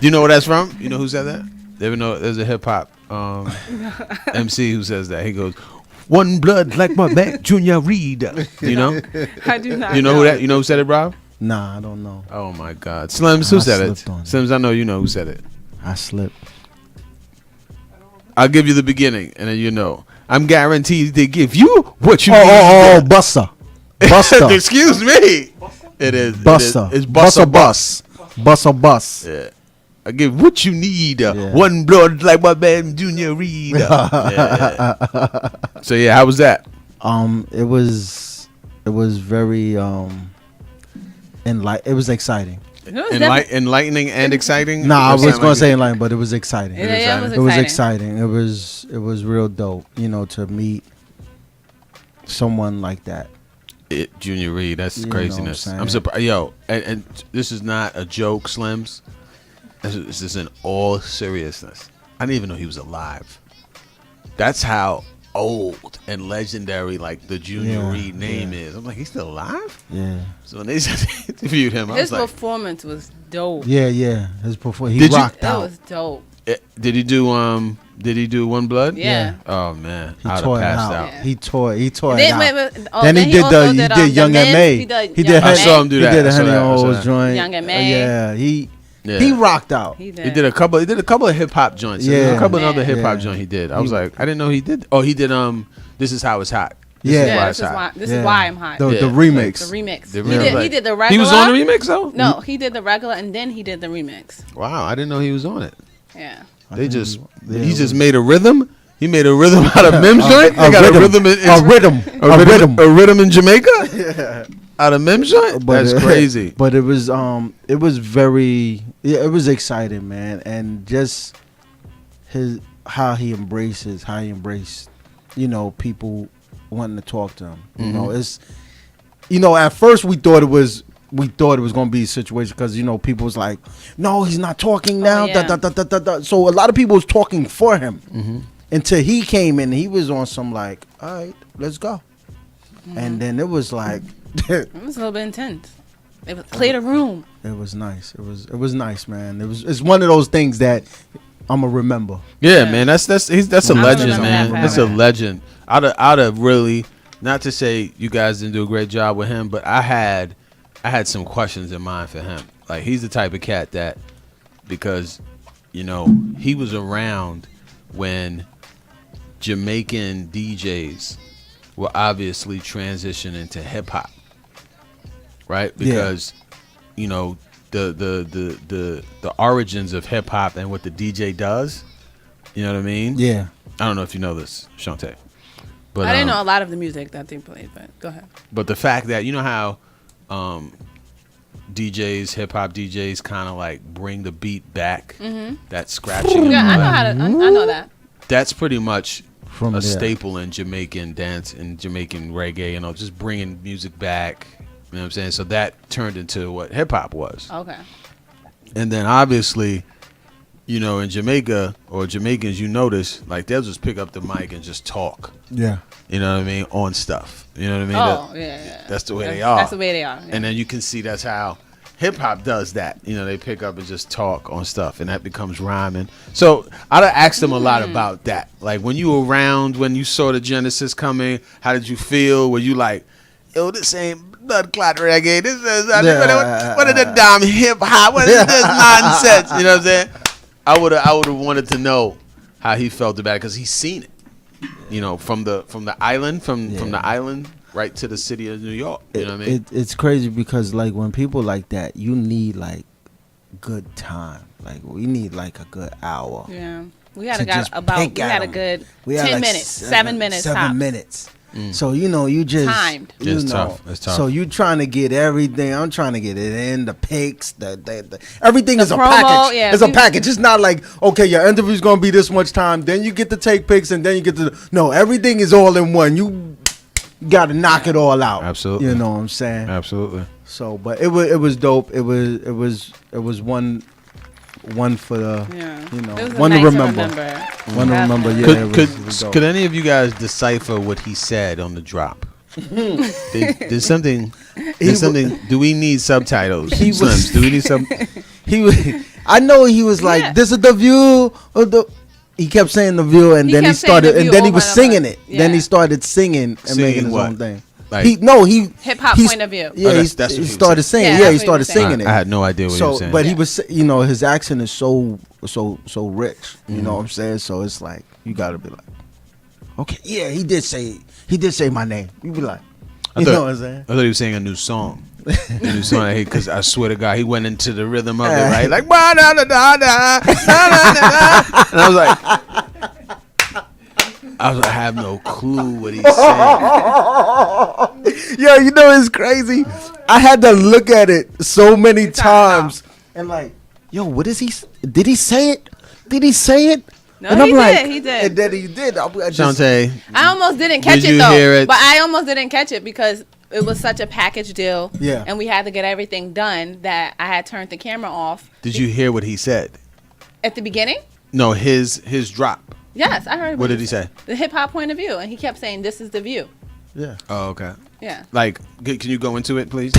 you know where that's from? You know who said that? You ever know there's a hip hop MC who says that. He goes, one blood like my man Junior Reid. You know? I do not. You know who that? You know who said it, Rob? Nah, I don't know. Oh my God, Slims, who said it? slipped on it. Slims, I know you know who said it. I slipped. I'll give you the beginning, and then you know. I'm guaranteed to give you what you need. Buster. Excuse me. It is. Buster. It's Buster Bus. Buster Bus. Yeah. I give what you need. One blood like my man Junior Reid. Yeah. So yeah, how was that? It was very it was exciting. Enlightening and exciting. Nah, I was gonna say enlightening, but it was exciting. Yeah, it was exciting. It was real dope. You know, to meet someone like that. Junior Reid, that's craziness. I'm I'm surprised. Yo, and this is not a joke, Slims. This is in all seriousness. I didn't even know he was alive. That's how old and legendary like the Junior Reid name is. I'm like, he's still alive? Yeah. So when they interviewed him, I His was like, performance was dope. Yeah. His performance, he rocked out. It was dope. Did he do One Blood? Yeah. Oh man, He I'd tore have it passed out. out. He tore it out. Then he did Young M.A. He did I saw him do that. He did I a saw Honey that. on I saw Hoes that. joint. Young M.A. Yeah, he rocked out. He did a couple of hip hop joints. Yeah. A couple of other hip hop Yeah. joints he did. I was like, I didn't know he did. Oh, he did This Is How It's Hot. This is why I'm hot. The remix. The remix. The He remix. did the regular. He was on the remix though? No, he did the regular and then he did the remix. Wow, I didn't know he was on it. Yeah. He just made a rhythm. He made a rhythm out of Mim's joint. They got rhythm. a rhythm in Jamaica. Out of Mim's joint. That's crazy. But it was very it was exciting, man, and just how he embraced, you know, people wanting to talk to him. You know, it's, you know, at first we thought it was going to be a situation because, you know, people was like, no, he's not talking now. So a lot of people was talking for him until he came in. He was on some like, all right, let's go. And then it was like, it was a little bit intense. It was clear the room. It was nice. It was nice, man. It's one of those things that I'm gonna remember. Yeah, man. That's a legend, man. That's a legend. I'd have really, not to say you guys didn't do a great job with him, but I had some questions in mind for him. Like, he's the type of cat that, because, you know, he was around when Jamaican DJs were obviously transitioning to hip hop, right? Because you know, the origins of hip hop and what the DJ does. You know what I mean? Yeah. I don't know if you know this, Shantae. But I didn't know a lot of the music that they played, but go ahead. But the fact that, you know how DJs, hip hop DJs, kind of like bring the beat back, that scratching. Yeah, I know that. That's pretty much From a there. staple in Jamaican dance and Jamaican reggae. You know, just bringing music back. You know what I'm saying? So that turned into what hip hop was. Okay. And then obviously, you know, in Jamaica or Jamaicans, you notice like they'll just pick up the mic and just talk. Yeah. You know what I mean? On stuff. You know what I mean? Oh, yeah. That's the way they are. That's the way they are. Yeah. And then you can see that's how hip hop does that. You know, they pick up and just talk on stuff, and that becomes rhyming. So I'd have asked them a lot about that. Like, when you were around, when you saw the Genesis coming, how did you feel? Were you like, yo, this ain't blood clot reggae. This is what is the damn hip hop? What is this nonsense? You know what I'm saying? I would have wanted to know how he felt about it, because he's seen it. You know, from the island, from the island right to the city of New York. You know what I mean? It's crazy because, like, when people like that, you need like good time. Like, we need like a good hour. Yeah. We had a good 10 minutes, 7 minutes. 7 tops. minutes. So you just timed. It's tough. It's tough. So you trying to get everything. I'm trying to get it in the pics. The everything is a promo, package. yeah, It's a package. It's not like okay, your interview's gonna be this much time. Then you get to take pics, and then you get to no. Everything is all in one. You got to knock it all out. Absolutely. You know what I'm saying? Absolutely. So, but it was dope. It was one for the It was a one night to remember. One to Definitely. remember. Yeah. it was dope. Could any of you guys decipher what he said on the drop? There's something. Do we need subtitles? Slims, do we need some? He was. I know he was like, "This is the view of the." He kept saying the view, and then he started, and then he was singing it. Then he started singing and making his own thing. Like, hip hop point of view. Yeah, he started singing. Yeah, he started singing it. I had no idea what he was saying. But he was, his accent is so rich. You know what I'm saying? So it's like you gotta be like, okay, yeah, he did say my name. You be like, you know what I'm saying? I thought he was saying a new song. Because I swear to God, he went into the rhythm of it, right? Like, da da da da da da. And I was like, I have no clue what he's saying. Yo, it's crazy. I had to look at it so many times and like, yo, what is he? Did he say it? Did he say it? No, and he did. And then he did. Shantae, I almost didn't catch it though. But I almost didn't catch it because it was such a package deal. Yeah. And we had to get everything done that I had turned the camera off. Did you hear what he said? At the beginning? No, his drop. Yes, I heard what did he say? The hip hop point of view. And he kept saying, "This is the view." Yeah. Oh, okay. Yeah. Like, can you go into it, please?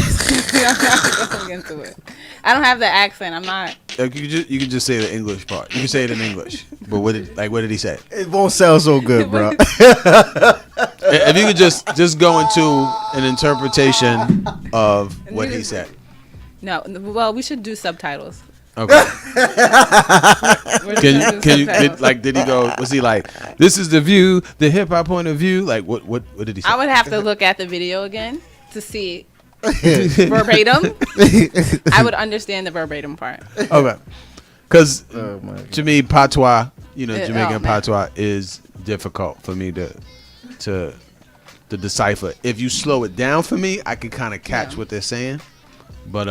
Into it. I don't have the accent. I'm not. You can just say the English part. You can say it in English. But what did he say? It won't sound so good, bro. If you could just go into an interpretation of what he said. No. Well, we should do subtitles. Okay. Can you did he go? Was he like, "This is the view, the hip hop point of view"? Like what did he say? I would have to look at the video again to see verbatim. I would understand the verbatim part. Okay. Because to me, patois, Jamaican patois is difficult for me to decipher. If you slow it down for me, I can kind of catch what they're saying, but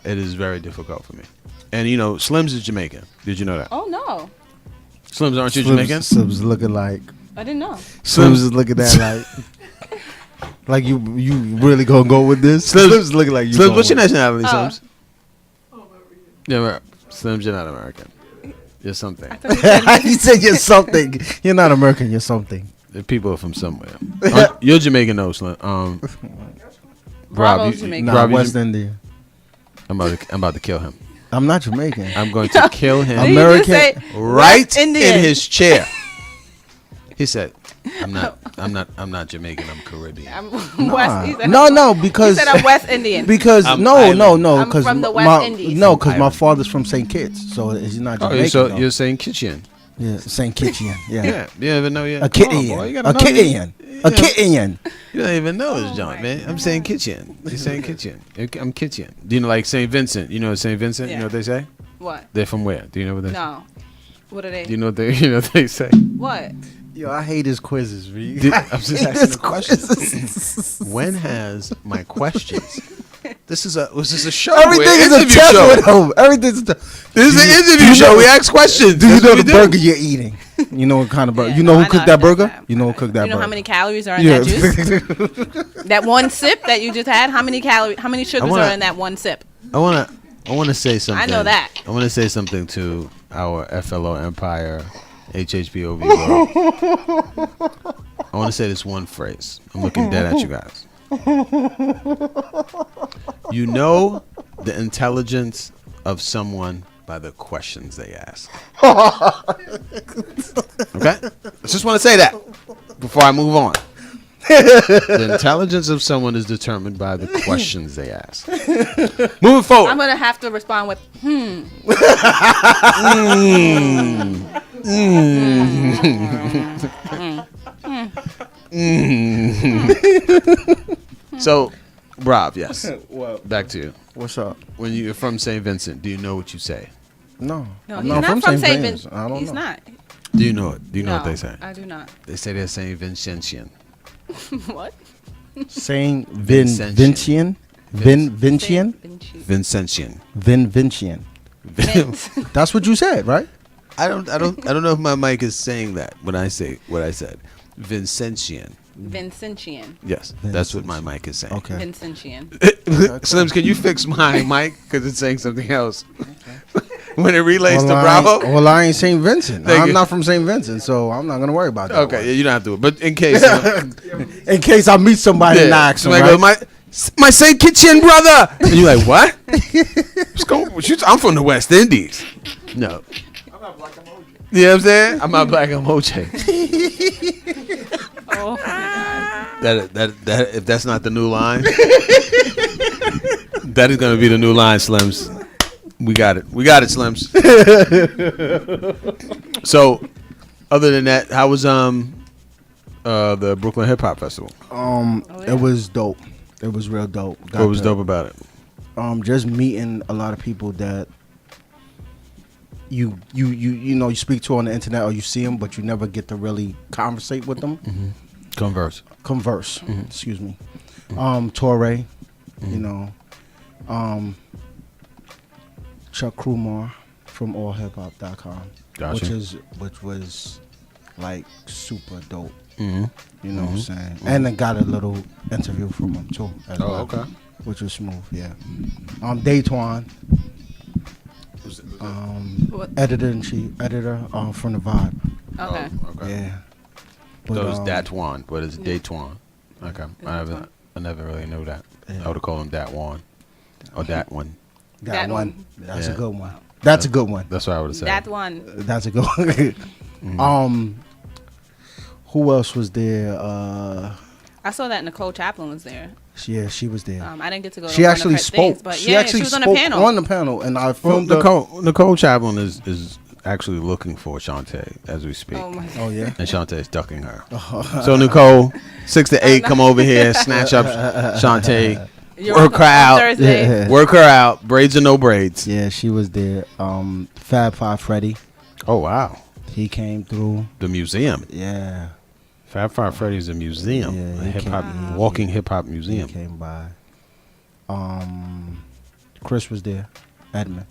it is very difficult for me. And Slims is Jamaican. Did you know that? Oh no. Slims, aren't you Jamaican? Slims looking like. I didn't know. Slims is looking at like you really gonna go with this? Slims is looking like you. Slims, what's your nationality, Slims? Yeah, Slims, you're not American. You're something. He said you're something. You're not American. You're something. The people are from somewhere. You're Jamaican, though, Slim. Rob, Rob, West Indian. I'm about to kill him. I'm not Jamaican. I'm going to kill him. American, right in his chair. He said, "I'm not Jamaican. I'm Caribbean." I'm West. No, because he said I'm West Indian. Because no, I'm from the West Indies. No, because my father's from St. Kitts, so he's not Jamaican. So you're St. Kittian. Yeah, St. Kittian. Yeah. You don't even know yet. A Kittian. A Kittian. A Kittian. You don't even know his joint, man. I'm saying Kitchen. You're saying Kitchen. I'm Kitchen. Do you know like St. Vincent? You know St. Vincent? Yeah. You know what they say? What? They're from where? Do you know what they say? No. What are they? Do you know what they say? What? Yo, I hate his quizzes, Reed. I'm just asking the questions. When has my questions? Was this a show? Everything is a test with him. Everything's a test. This is an interview show. We ask questions. Do you know the burger you're eating? You know what kind of burger? Yeah, you know who cooked that burger? You know who cooked that burger? You know how many calories are in that juice? That one sip that you just had, how many sugars are in that one sip? I want to say something. I know that. I want to say something to our FLO Empire, HHPOV world. I want to say this one phrase. I'm looking dead at you guys. You know the intelligence of someone by the questions they ask. Okay? I just want to say that before I move on. The intelligence of someone is determined by the questions they ask. Moving forward. I'm going to have to respond with, So, Rob, yes. Well, back to you. What's up? When you're from St. Vincent, do you know what you say? No, he's not from St. Vincent. I don't know. He's not. Do you know it? Do you know what they say? I do not. They say they're St. Vincentian. What? Saying Vincentian. Vincentian. Vincentian. That's what you said, right? I don't know if my mic is saying that when I say what I said. Vincentian. Vincentian. Yes, that's what my mic is saying. Okay. Vincentian. Slims, can you fix my mic because it's saying something else? When it relays to Bravo. Well, I ain't St. Vincent. Thank I'm you. not from St. Vincent, so I'm not gonna worry about that. Okay, yeah, you don't have to. But in case, in case I meet somebody and ask them, somebody right? goes, my St. Kitchen brother, and you're like, what? What's going? I'm from the West Indies. No. I'm not black emoji. You know what I'm saying? I'm not black emoji. Oh. That if that's not the new line, that is gonna be the new line, Slims. We got it, Slims. So, other than that, how was the Brooklyn Hip Hop Festival? It was dope. It was real dope. What was dope about it? Just meeting a lot of people that you speak to on the internet or you see them, but you never get to really conversate with them. Mm-hmm. Converse. Mm-hmm. Excuse me. Torre, Chuck Krumar from allhiphop.com, Gotcha. which was like super dope. Mm-hmm. You know what I'm saying? And I got a little interview from him too. As well, okay. Which was smooth, yeah. Daytwan, editor from the Vibe. Okay. Okay. Yeah. But, But, it was Datwan. What is Daytwan? Okay. I never really knew that. Yeah. I would have called him Datwan. Or that one. That one. That's Yeah. a good one. That's a good one. That's what I would have said. That one. That's a good one. Who else was there? I saw that Nicole Chaplin was there. Yeah, she was there. I didn't get to go. She to actually one of her spoke. things, but She actually she was spoke on the panel. and I Well, filmed her. Nicole Chaplin is actually looking for Shantae as we speak. Oh yeah. And Shantae is ducking her. So Nicole, 6 to 8, come over here, snatch up Shantae, work her out, Thursday. work her out, braids or no braids. Yeah, she was there. Fab Five Freddy, Oh wow, he came through. the museum. Yeah, Fab Five Freddy's a museum, Yeah, a he hip hop, came- walking hip hop he museum. came by. Chris was there. Edmund.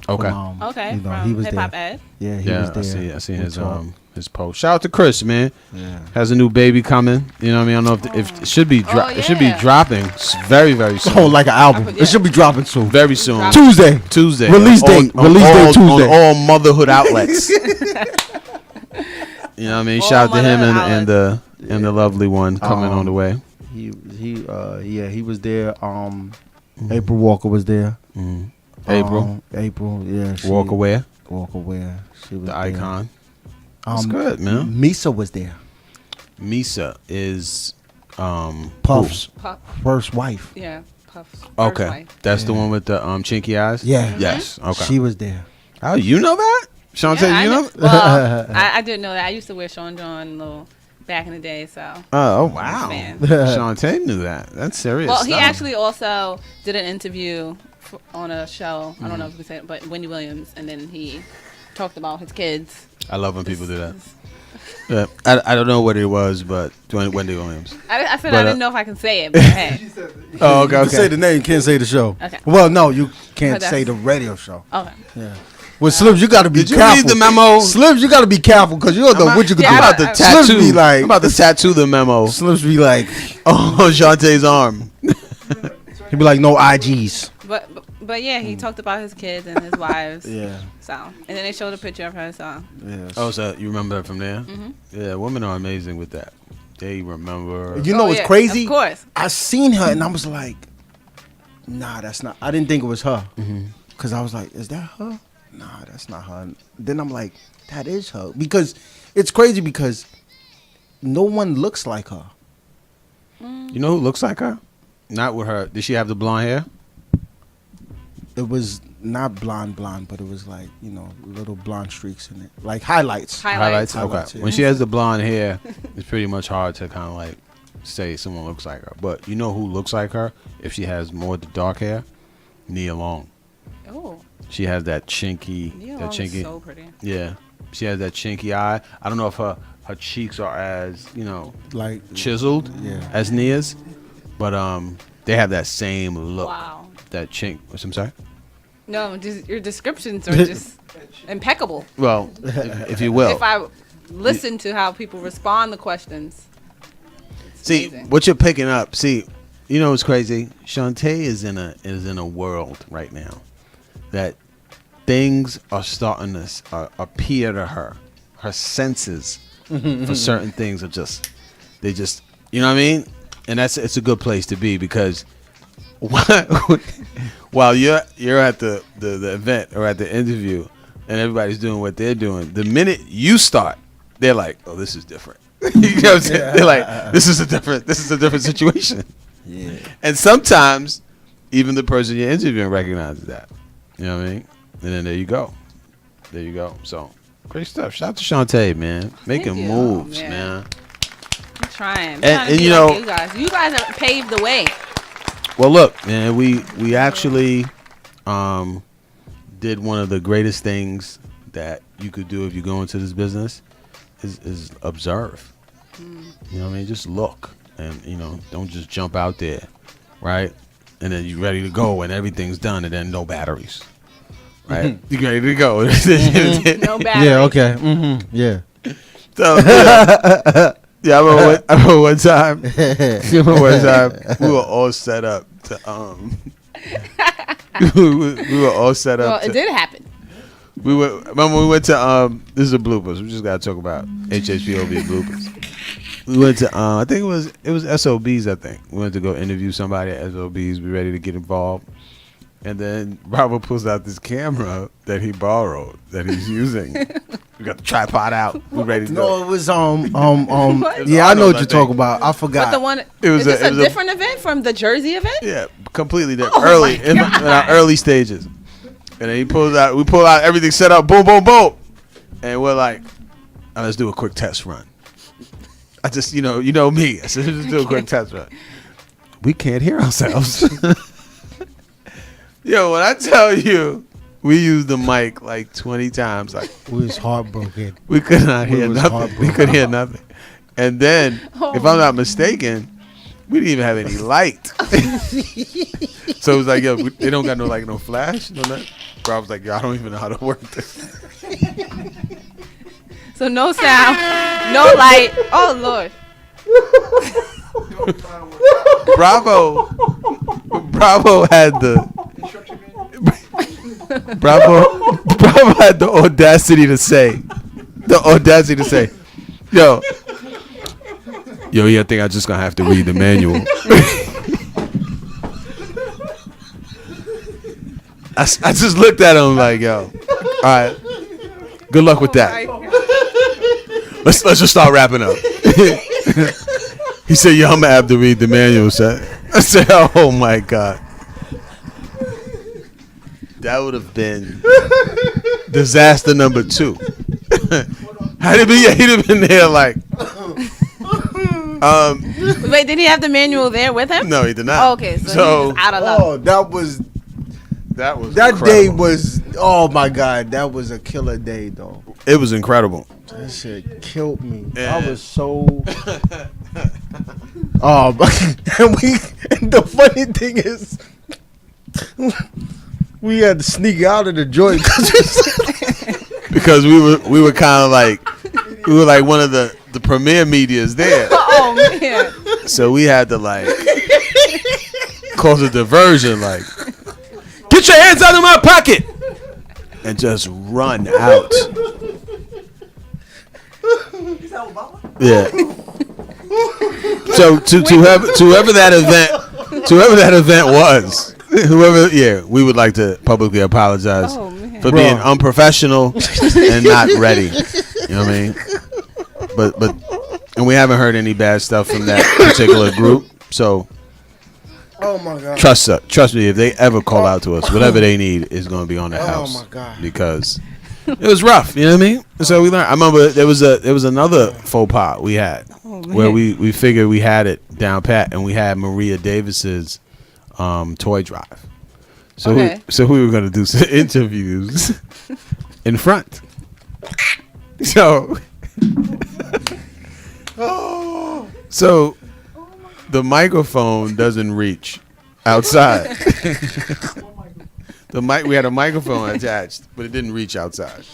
Okay. From, Okay, he from was Hip there. Hop Ed. Yeah, he was there. I see We his talked. his post. Shout out to Chris, man. Yeah. Has a new baby coming. You know what I mean? I don't know if it should be it should be yeah. dropping very soon. Oh, like an album. Yeah. It should be dropping soon. Very soon. Tuesday. Release date. Release date Tuesday. On all motherhood outlets. You know what I mean? All Shout out to him motherhood and the lovely one coming on the way. He was there. April Walker was there. April. April, yeah. Walk away. Walk away. She was The there. icon. That's good, man. Misa was there. Misa is Puff's Puff. first wife. Yeah, Puff's first okay. wife. That's the one with the chinky eyes? Yeah. Yes. Okay. She was there. How you know that? Shantae, Yeah, you know? Well, I didn't know that. I used to wear Sean John little back in the day, so. Oh wow. Fan. Shantae knew that. That's serious. Well, he stuff. actually also did an interview on a show. I don't know if we can say it, but Wendy Williams, and then he talked about his kids. I love when people do that. Yeah, I don't know what it was, but Wendy Williams. I said But, I didn't know if I can say it, but hey. Oh, okay. You can say the name, you can't say the show. Okay. Well, no, you can't But that's- say the radio show. Okay. Yeah. Well, Slims, you got to be Did you careful. read the memo? Slims, you got to be careful because you don't know what you can yeah, do. I'm about to Slims tattoo. be like, I'm about to tattoo the memo. Slims be like, Oh, Shantae's arm. he be like, no IGs. But yeah, he talked about his kids and his wives. Yeah. So, and then they showed a picture of her. So. Yes. Oh, so you remember that from there? Mhm. Yeah, women are amazing with that. They remember. You know Oh, what's yeah, crazy? of course. I seen her and I was like, nah, that's not. I didn't think it was her. Because I was like, is that her? Nah, that's not her. Then I'm like, that is her. Because it's crazy because no one looks like her. You know who looks like her? Not with her. Did she have the blonde hair? It was not blonde, but it was like, little blonde streaks in it. Like highlights. Highlights. Highlights, Okay. yeah. When she has the blonde hair, it's pretty much hard to kind of like say someone looks like her. But you know who looks like her if she has more of the dark hair? Nia Long. Oh. She has that chinky. Nia that Long is chinky. so pretty. Yeah, she has that chinky eye. I don't know if her cheeks are as like chiseled as Nia's, but they have that same look. Wow. That chink. I'm sorry. No, just your descriptions are just impeccable. Well, if you will. If I listen to how people respond to questions. See what you're picking up. See, you know what's crazy? Shantae is in a world right now that things are starting to appear to her. Her senses for certain things are just you know what I mean? And it's a good place to be because while you're at the event or at the interview and everybody's doing what they're doing, the minute you start, they're like, oh, this is different. You know what I'm saying? Yeah. They're like, this is a different situation. Yeah. And sometimes even the person you're interviewing recognizes that. You know what I mean? And then there you go. So great stuff. Shout out to Shantae, man. Making moves, man. I'm trying. And to you be know, like you guys have paved the way. Well, look, man, we actually did one of the greatest things that you could do if you go into this business is observe. You know what I mean? Just look and, don't just jump out there, right? And then you're ready to go and everything's done and then no batteries, right? You're ready to go. No batteries. Yeah, okay. Yeah. So, yeah, I remember one time we were all set up to we were all set up. Well, it did happen. Remember we went to this is a bloopers. We just gotta talk about HHPOV bloopers. We went to I think it was SOBs. I think we went to go interview somebody at SOBs. We ready to get involved, and then Robert pulls out this camera that he borrowed that he's using. We got the tripod out. We ready to go. No, it was yeah, I know what you're talking about. I forgot. But the one is this a different event from the Jersey event? Yeah, completely different. Early in our early stages. And then he pulls out. We pull out everything set up. Boom, boom, boom. And we're like, let's do a quick test run. I just, you know me. I said, let's do a quick test run. We can't hear ourselves. Yo, when I tell you, we used the mic like 20 times. Like we was heartbroken. We could not hear nothing. We could hear nothing. And then, if I'm not mistaken, we didn't even have any light. So it was like, yo, they don't got no flash, no nothing. Bro, I was like, yo, I don't even know how to work this. So no sound, no light. Oh Lord. Bravo had Bravo had the audacity to say, yo, I think I'm just gonna have to read the manual. I just looked at him like, yo, all right, good luck with that. Let's just start wrapping up. He said, yo, I'm gonna have to read the manual, son. I said, oh my God. That would have been disaster number 2. He'd have been there like. Wait, did he have the manual there with him? No, he did not. Oh, okay, so he was out of luck. Oh, that incredible. Day was. Oh my God, that was a killer day, though. It was incredible. That shit killed me. Yeah. I was so. And the funny thing is, we had to sneak out of the joint because we were kind of like one of the premier medias there. Oh man! So we had to cause a diversion, like, get your hands out of my pocket, and just run out. Yeah. So to whoever that event was, we would like to publicly apologize for being unprofessional and not ready. You know what I mean? But we haven't heard any bad stuff from that particular group. So, oh my God, trust me. If they ever call out to us, whatever they need is going to be on the house. Oh my God, because it was rough. You know what I mean? So we learned. I remember there was another faux pas we had where we figured we had it down pat, and we had Maria Davis's toy drive. So we were gonna do some interviews in front. So so the microphone doesn't reach outside. We had a microphone attached, but it didn't reach outside.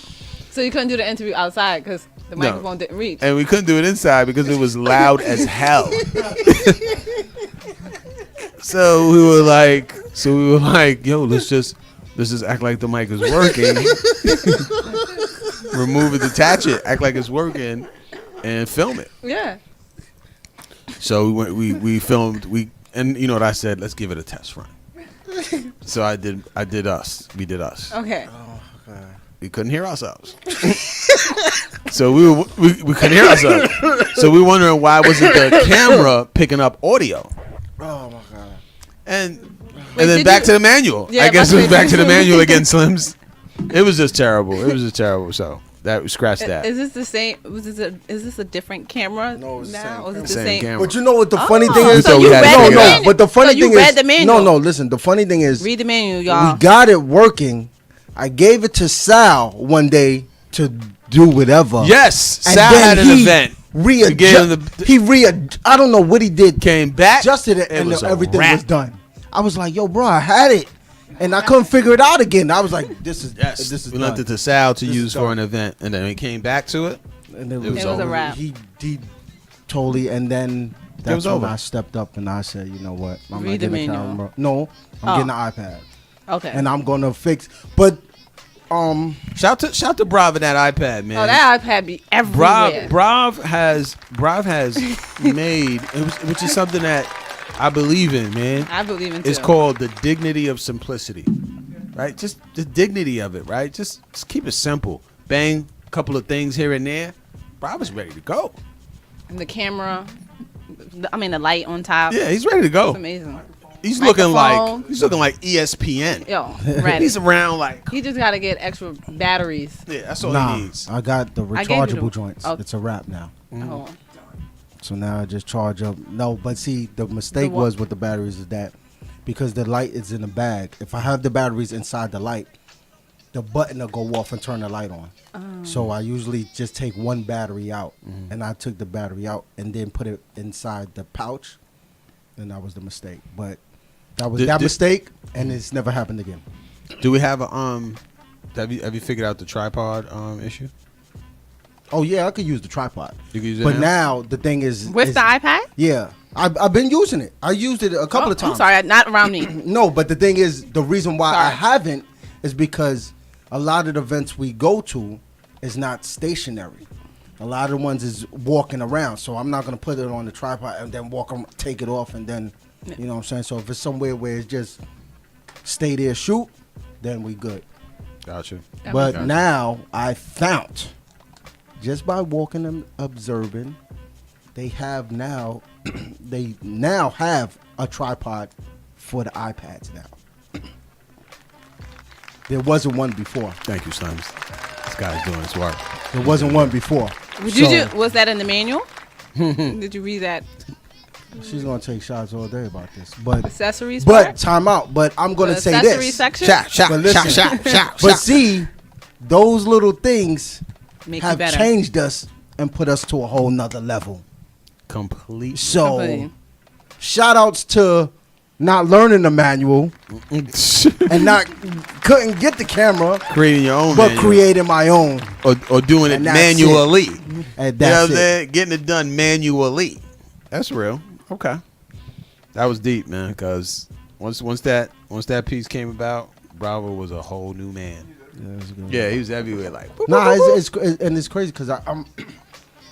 So you couldn't do the interview outside because the microphone didn't reach. And we couldn't do it inside because it was loud as hell. So we were like, yo, let's just act like the mic is working. Remove it, detach it, act like it's working, and film it. Yeah. So we filmed, and you know what I said? Let's give it a test run. So I did us. We did us. Okay. We couldn't hear ourselves. So we couldn't hear ourselves. So we were wondering why wasn't the camera picking up audio? Oh my god. And then back to the manual. Yeah, I guess it was back to the manual again, Slims. It was just terrible. So that scratched that. Is this the same? Is this a different camera? No, it's the now. same Or is it the Same same? camera. But you know what the funny thing is? So you read the manual. But the funny So you thing read is, the manual. no. Listen, the funny thing is, Read the manual, y'all. we got it working. I gave it to Sal one day to do whatever. Yes, And Sal then had an event. I don't know what he did. Came back, adjusted it, and was a everything wrap. was done. I was like, yo, bro, I had it, and I couldn't figure it out again. I was like, this is We left it to Sal to This use is for an event, and then we came back to it. And it was a over. wrap. He totally, and then that's was when over. I stepped up and I said, you know what? I'm Read not the getting a manual. camera. No, I'm getting an iPad. Okay. And I'm gonna fix. But shout to Brav and that iPad, man. Oh, that iPad be everywhere. Brav has made, which is something that I believe in, man. I believe in too. It's called the dignity of simplicity, right? Just the dignity of it, right? Just keep it simple. Bang, a couple of things here and there. Brav is ready to go. And the camera, the light on top. Yeah, he's ready to go. It's amazing. He's looking Microphone. like ESPN. Yo, ready. He's around like. He just got to get extra batteries. Yeah, that's all nah, he needs. I got the I gave you rechargeable the- joints. oh. It's a wrap now. Oh. So now I just charge up. No, but see, the mistake what? was with the batteries is that because the light is in the bag. If I have the batteries inside the light, the button will go off and turn the light on. So I usually just take one battery out, and I took the battery out and then put it inside the pouch, and that was the mistake. But that was mistake, and it's never happened again. Do we have a Have you figured out the tripod issue? Oh yeah, I could use the tripod. You can use it but now the thing is With the iPad? Yeah, I've been using it. I used it a couple of times. I'm sorry, not around me. No, but the thing is, the reason why I haven't is because a lot of the events we go to is not stationary. A lot of the ones is walking around, so I'm not gonna put it on the tripod and then take it off, and then you know what I'm saying. So if it's somewhere where it's just stay there, shoot, then we good. Gotcha. But now I found, just by walking and observing, they now have a tripod for the iPads now. There wasn't one before. Thank you, Slims. This guy's doing his work. There wasn't one before. Was that in the manual? Did you read that? She's gonna take shots all day about this, but accessories. But time out. But I'm gonna say accessory this. section? But listen, But see, those little things Make you have better. changed us and put us to a whole nother level. Completely. So, shout outs to not learning the manual and couldn't get the camera, creating your own, but manual. creating my own, or doing it And that's manually. it. And You know what that's I'm it. saying? Getting it done manually. That's real. Okay, that was deep, man. Because once that piece came about, Bravo was a whole new man. Yeah, he was everywhere. Like, boop, Nah, boop, boop, boop. it's crazy because I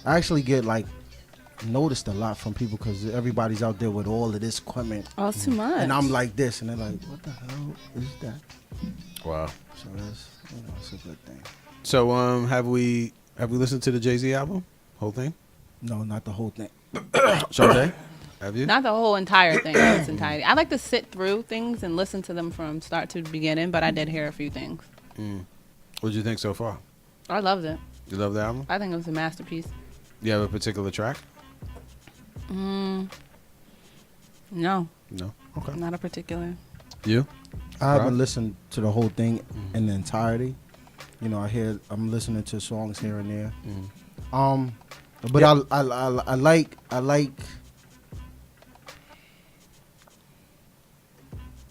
actually get noticed a lot from people because everybody's out there with all of this equipment. Oh, it's too much. And I'm like this, and they're like, "What the hell is that?" Wow. So that's it's a good thing. So have we listened to the Jay-Z album, whole thing? No, not the whole thing. Sade, have you? Not the whole entire thing in its entirety. I like to sit through things and listen to them from start to beginning, but I did hear a few things. What did you think so far? I loved it. You love the album? I think it was a masterpiece. You have a particular track? No. No. Okay. Not a particular. You? I haven't listened to the whole thing in the entirety. You know, I'm listening to songs here and there. But I like.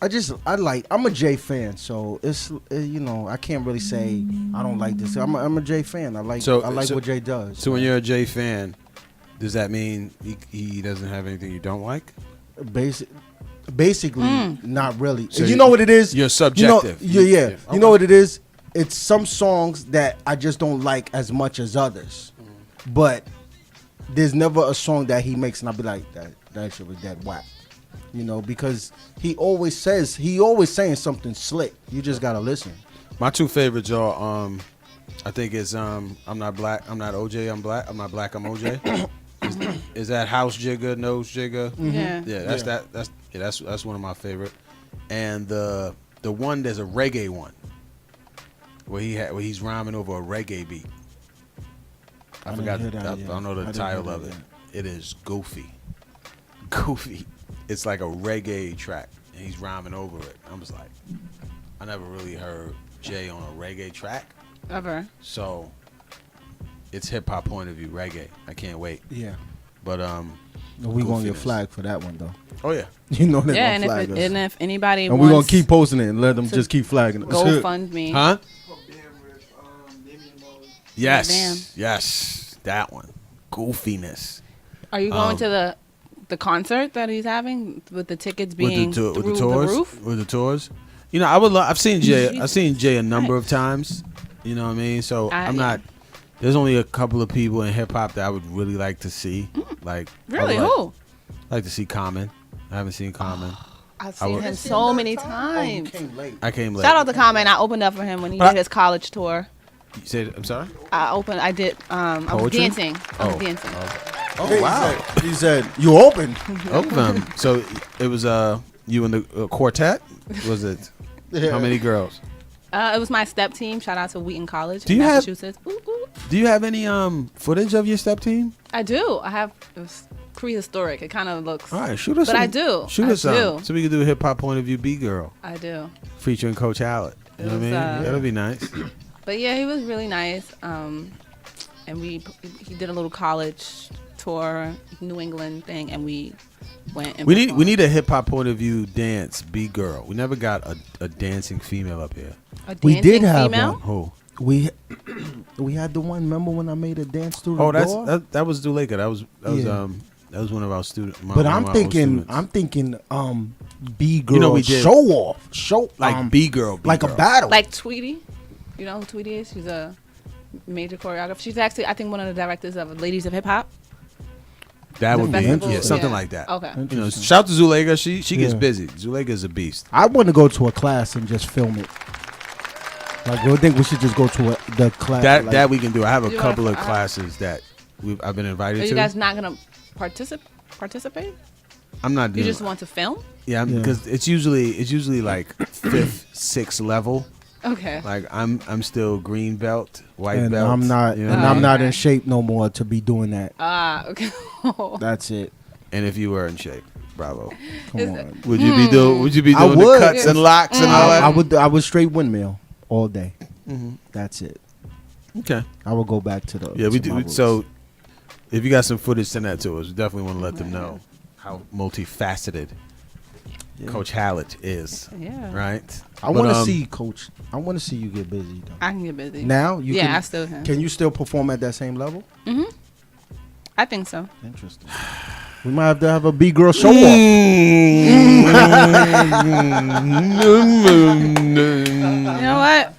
I'm a Jay fan, so it's you know, I can't really say I don't like this. I'm a Jay fan. I like what Jay does. So when you're a Jay fan, does that mean he doesn't have anything you don't like? Basically, not really. So you know what it is? You're subjective. Yeah. Okay. You know what it is? It's some songs that I just don't like as much as others. But there's never a song that he makes and I'll be like, that shit was dead whack. You know, because he always saying something slick. You just gotta listen. My two favorites are I think it's I'm not black, I'm not OJ, I'm black, I'm not black, I'm OJ. Is that House Jigga, Nose Jigga? Yeah. Yeah, that's one of my favorite. And the one, there's a reggae one where he's rhyming over a reggae beat. I forgot. I don't know the title of it. It is goofy. It's like a reggae track, and he's rhyming over it. I'm just like, I never really heard Jay on a reggae track ever. So it's hip hop point of view reggae. I can't wait. Yeah. But we gonna get flagged for that one though. Oh yeah. You know that. Yeah, and if anybody wants, we're gonna keep posting it and let them just keep flagging us. Go fund me. Huh? Damn. Yes, that one. Goofiness. Are you going to the concert that he's having with the tickets being with through the tours? the roof? With the tours? You know, I've seen Jay. I've seen Jay a number of times. You know what I mean? So I'm not. There's only a couple of people in hip hop that I would really like to see. Like really, who? I'd like to see Common. I haven't seen Common. I've seen him so many times. I came late. Shout out to Common. I opened up for him when he did his college tour. You said, I'm sorry? I was dancing. I was dancing. Oh, wow. He said, you opened. Open. So it was you and the quartet? Was it? Yeah. How many girls? It was my step team. Shout out to Wheaton College in Massachusetts. Do you have any footage of your step team? I do. I have. It was prehistoric. It kind of looks. All right, shoot us. But I do. Shoot us some. So we can do a hip hop point of view B girl. I do. Featuring Coach Hallett. You know what I mean? That'll be nice. But yeah, he was really nice. And he did a little college tour, New England thing, and we went. And we need a hip hop point of view dance B girl. We never got a dancing female up here. We did have female? one. Who? We had the one. Remember when I made a dance through the door? That was Zuleika. That was one of our students. But I'm thinking B girl show off, like B girl, like a battle, like Tweety. You know who Tweety is? She's a major choreographer. She's actually, I think, one of the directors of Ladies of Hip Hop. That would be something like that. Okay. You know, shout out to Zuleika. She gets busy. Zuleika is a beast. I want to go to a class and just film it. Like, I think we should just go to the class. That we can do. I have a couple of classes that I've been invited to. Are you guys not gonna participate? I'm not. You just want to film? Yeah, because it's usually like 5th, 6th level. Okay. Like I'm still green belt, white and belt. I'm not, you know and I'm not in shape no more to be doing that. Okay. That's it. And if you were in shape, bravo. Come on. Would you be doing the cuts and locks and all that? I would straight windmill all day. Mm-hmm. That's it. Okay. I will go back to the. Yeah, we do. So if you got some footage, send that to us. We definitely want to let them know how multifaceted Coach Hallett is. Yeah. Right. I want to see Coach. I want to see you get busy though. I can get busy now. I still can. Can you still perform at that same level? Mm-hmm. I think so. Interesting. We might have to have a B girl show off. You know what?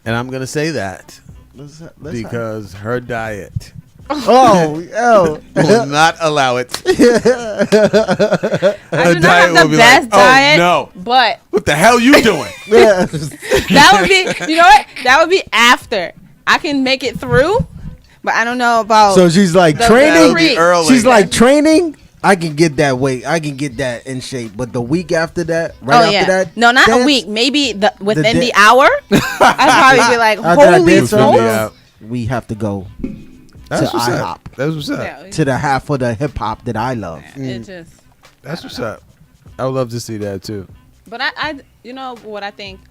And I'm gonna say that because her diet. Will not allow it. I do not have the best diet. Oh, no. But what the hell you doing? That would be. You know what? That would be after. I can make it through, but I don't know about. So she's like training. She's like training. I can get that weight. I can get that in shape. But the week after that, after that, no, not a week. Maybe within the hour. I'd probably be like, holy smokes. We have to go. That's to what's IHOP. up. That's what's up. To the half of the hip hop that I love. It just. That's what's up. I would love to see that too. But I you know what I think,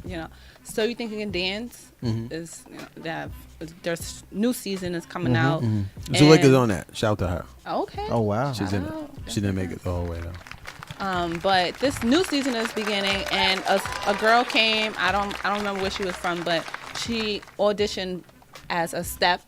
you know, So You Think You Can Dance is, you know, there's new season is coming out. Zuleika's on that. Shout to her. Okay. Oh wow. She's in it. She didn't make it the whole way though. But this new season is beginning, and a girl came. I don't remember where she was from, but she auditioned as a step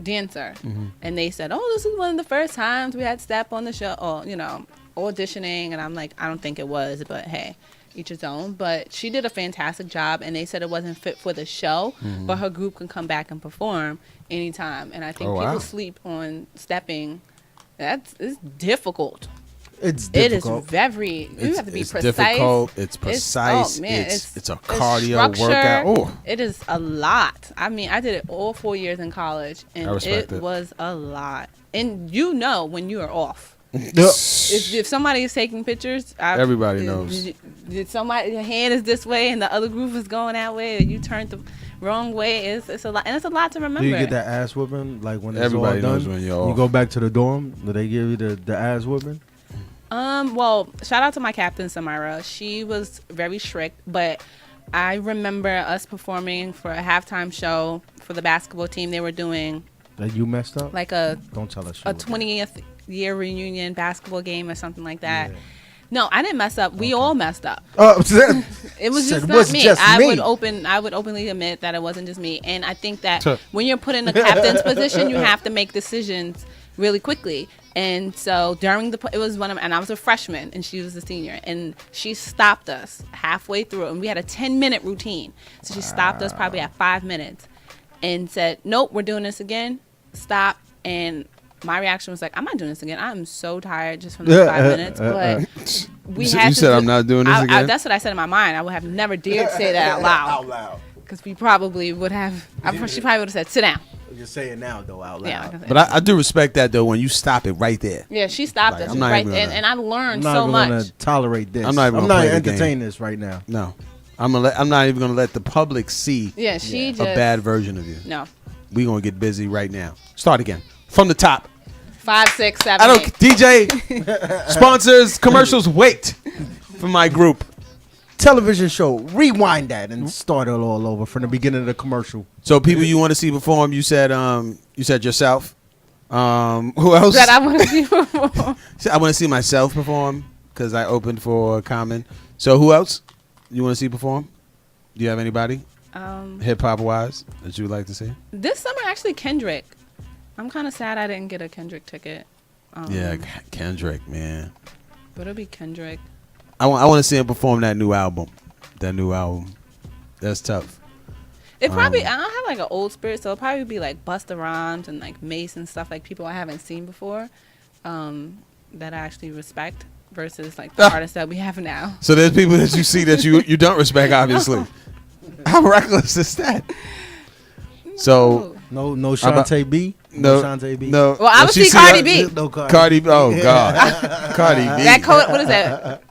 dancer, and they said, "Oh, this is one of the first times we had step on the show." Or you know, auditioning, and I'm like, I don't think it was, but hey, each his own. But she did a fantastic job, and they said it wasn't fit for the show, but her group can come back and perform anytime. And I think people sleep on stepping. It's difficult. It's difficult. It is very. You have to be it's precise. Difficult. It's precise. It's a cardio workout. Oh, it is a lot. I mean, I did it all 4 years in college, and it was a lot. And you know when you are off. If somebody is taking pictures, everybody knows. Did somebody your hand is this way and the other group is going that way, and you turned the wrong way? It's a lot, and it's a lot to remember. Do you get that ass whooping like when it's Everybody all done? knows when you're off. You go back to the dorm. Do they give you the ass whooping? Well, shout out to my captain, Samara. She was very strict, but I remember us performing for a halftime show for the basketball team. They were doing that you messed up, like don't tell us a 20th year reunion basketball game or something like that. Yeah. No, I didn't mess up. We all messed up. It was just not me. I would openly admit that it wasn't just me. And I think that when you're put in a captain's position, you have to make decisions really quickly. And so and I was a freshman and she was a senior, and she stopped us halfway through, and we had a 10-minute routine. So she stopped us probably at 5 minutes and said, "Nope, we're doing this again. Stop." And my reaction was like, "I'm not doing this again. I'm so tired just from the 5 minutes." But we had you said, "I'm not doing this again." That's what I said in my mind. I would have never dared say that out loud. Out loud. Because we probably would have. She probably would have said, "Sit down." You're saying now though out loud. Yeah, but I do respect that though when you stop it right there. Yeah, she stopped us right there, and I learned so much. I'm not even gonna tolerate this. I'm not even gonna entertain this right now. No, I'm not even gonna let the public see. Yeah, she a just bad version of you. No, we gonna get busy right now. Start again from the top. 5, 6, 7. I don't 8. DJ sponsors commercials. Wait for my group. Television show, rewind that and start it all over from the beginning of the commercial. So people you want to see perform, you said yourself. Who else? That I want to see perform. I want to see myself perform because I opened for Common. So who else you want to see perform? Do you have anybody hip hop wise that you would like to see? This summer, actually, Kendrick. I'm kind of sad I didn't get a Kendrick ticket. Yeah, Kendrick, man. But it'll be Kendrick. I want to see him perform that new album. That's tough. It probably I don't have like an old spirit, so it'll probably be like Busta Rhymes and like Mace and stuff, like people I haven't seen before, that I actually respect versus like the artists that we have now. So there's people that you see that you don't respect, obviously. How reckless is that? So no Shantae B. No Shantae B. No. Well, I would see Cardi B. No Cardi B. Oh God. Cardi B. What is that?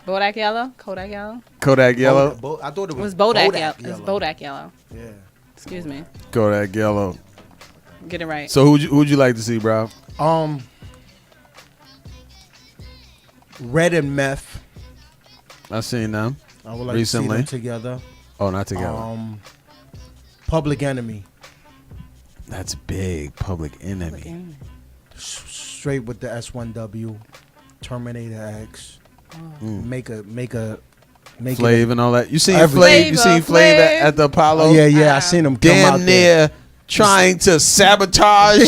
Bodak Yellow? Kodak Yellow? Kodak Yellow? I thought it was Bodak Yellow. It's Bodak Yellow. Yeah. Excuse me. Kodak Yellow. Get it right. So who'd you like to see, bro? Red and Meth. I seen them. I would like recently. to see them together. Oh, not together. Public Enemy. That's big. Public Enemy. Straight with the S1W. Terminator X. Make a Flav and all that. You seen Flav? You seen Flav at the Apollo? Yeah. I seen him come out near trying to sabotage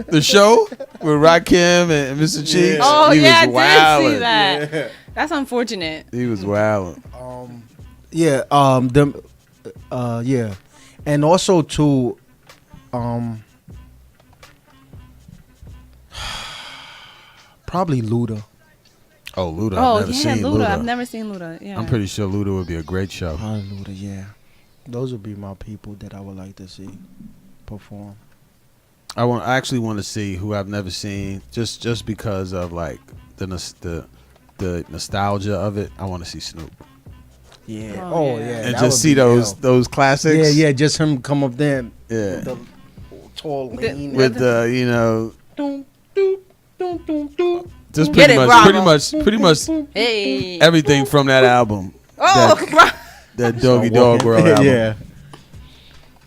the show with Rakim and Mr. Cheeks. Oh, he yeah, was I did see that. Yeah. That's unfortunate. He was wilding. Yeah. And also to probably Luda. Oh, Luda. Oh, I've never seen Luda. I've never seen Luda. Yeah. I'm pretty sure Luda would be a great show. Luda, yeah. Those would be my people that I would like to see perform. I actually want to see who I've never seen, just because of like the nostalgia of it. I want to see Snoop. Yeah. Oh, yeah. And just see those classics. Yeah. Just him come up there. Yeah. With the tall lean. With the Just Get pretty much Hey. everything from that album. Oh, that Doggy Dog World album. Yeah.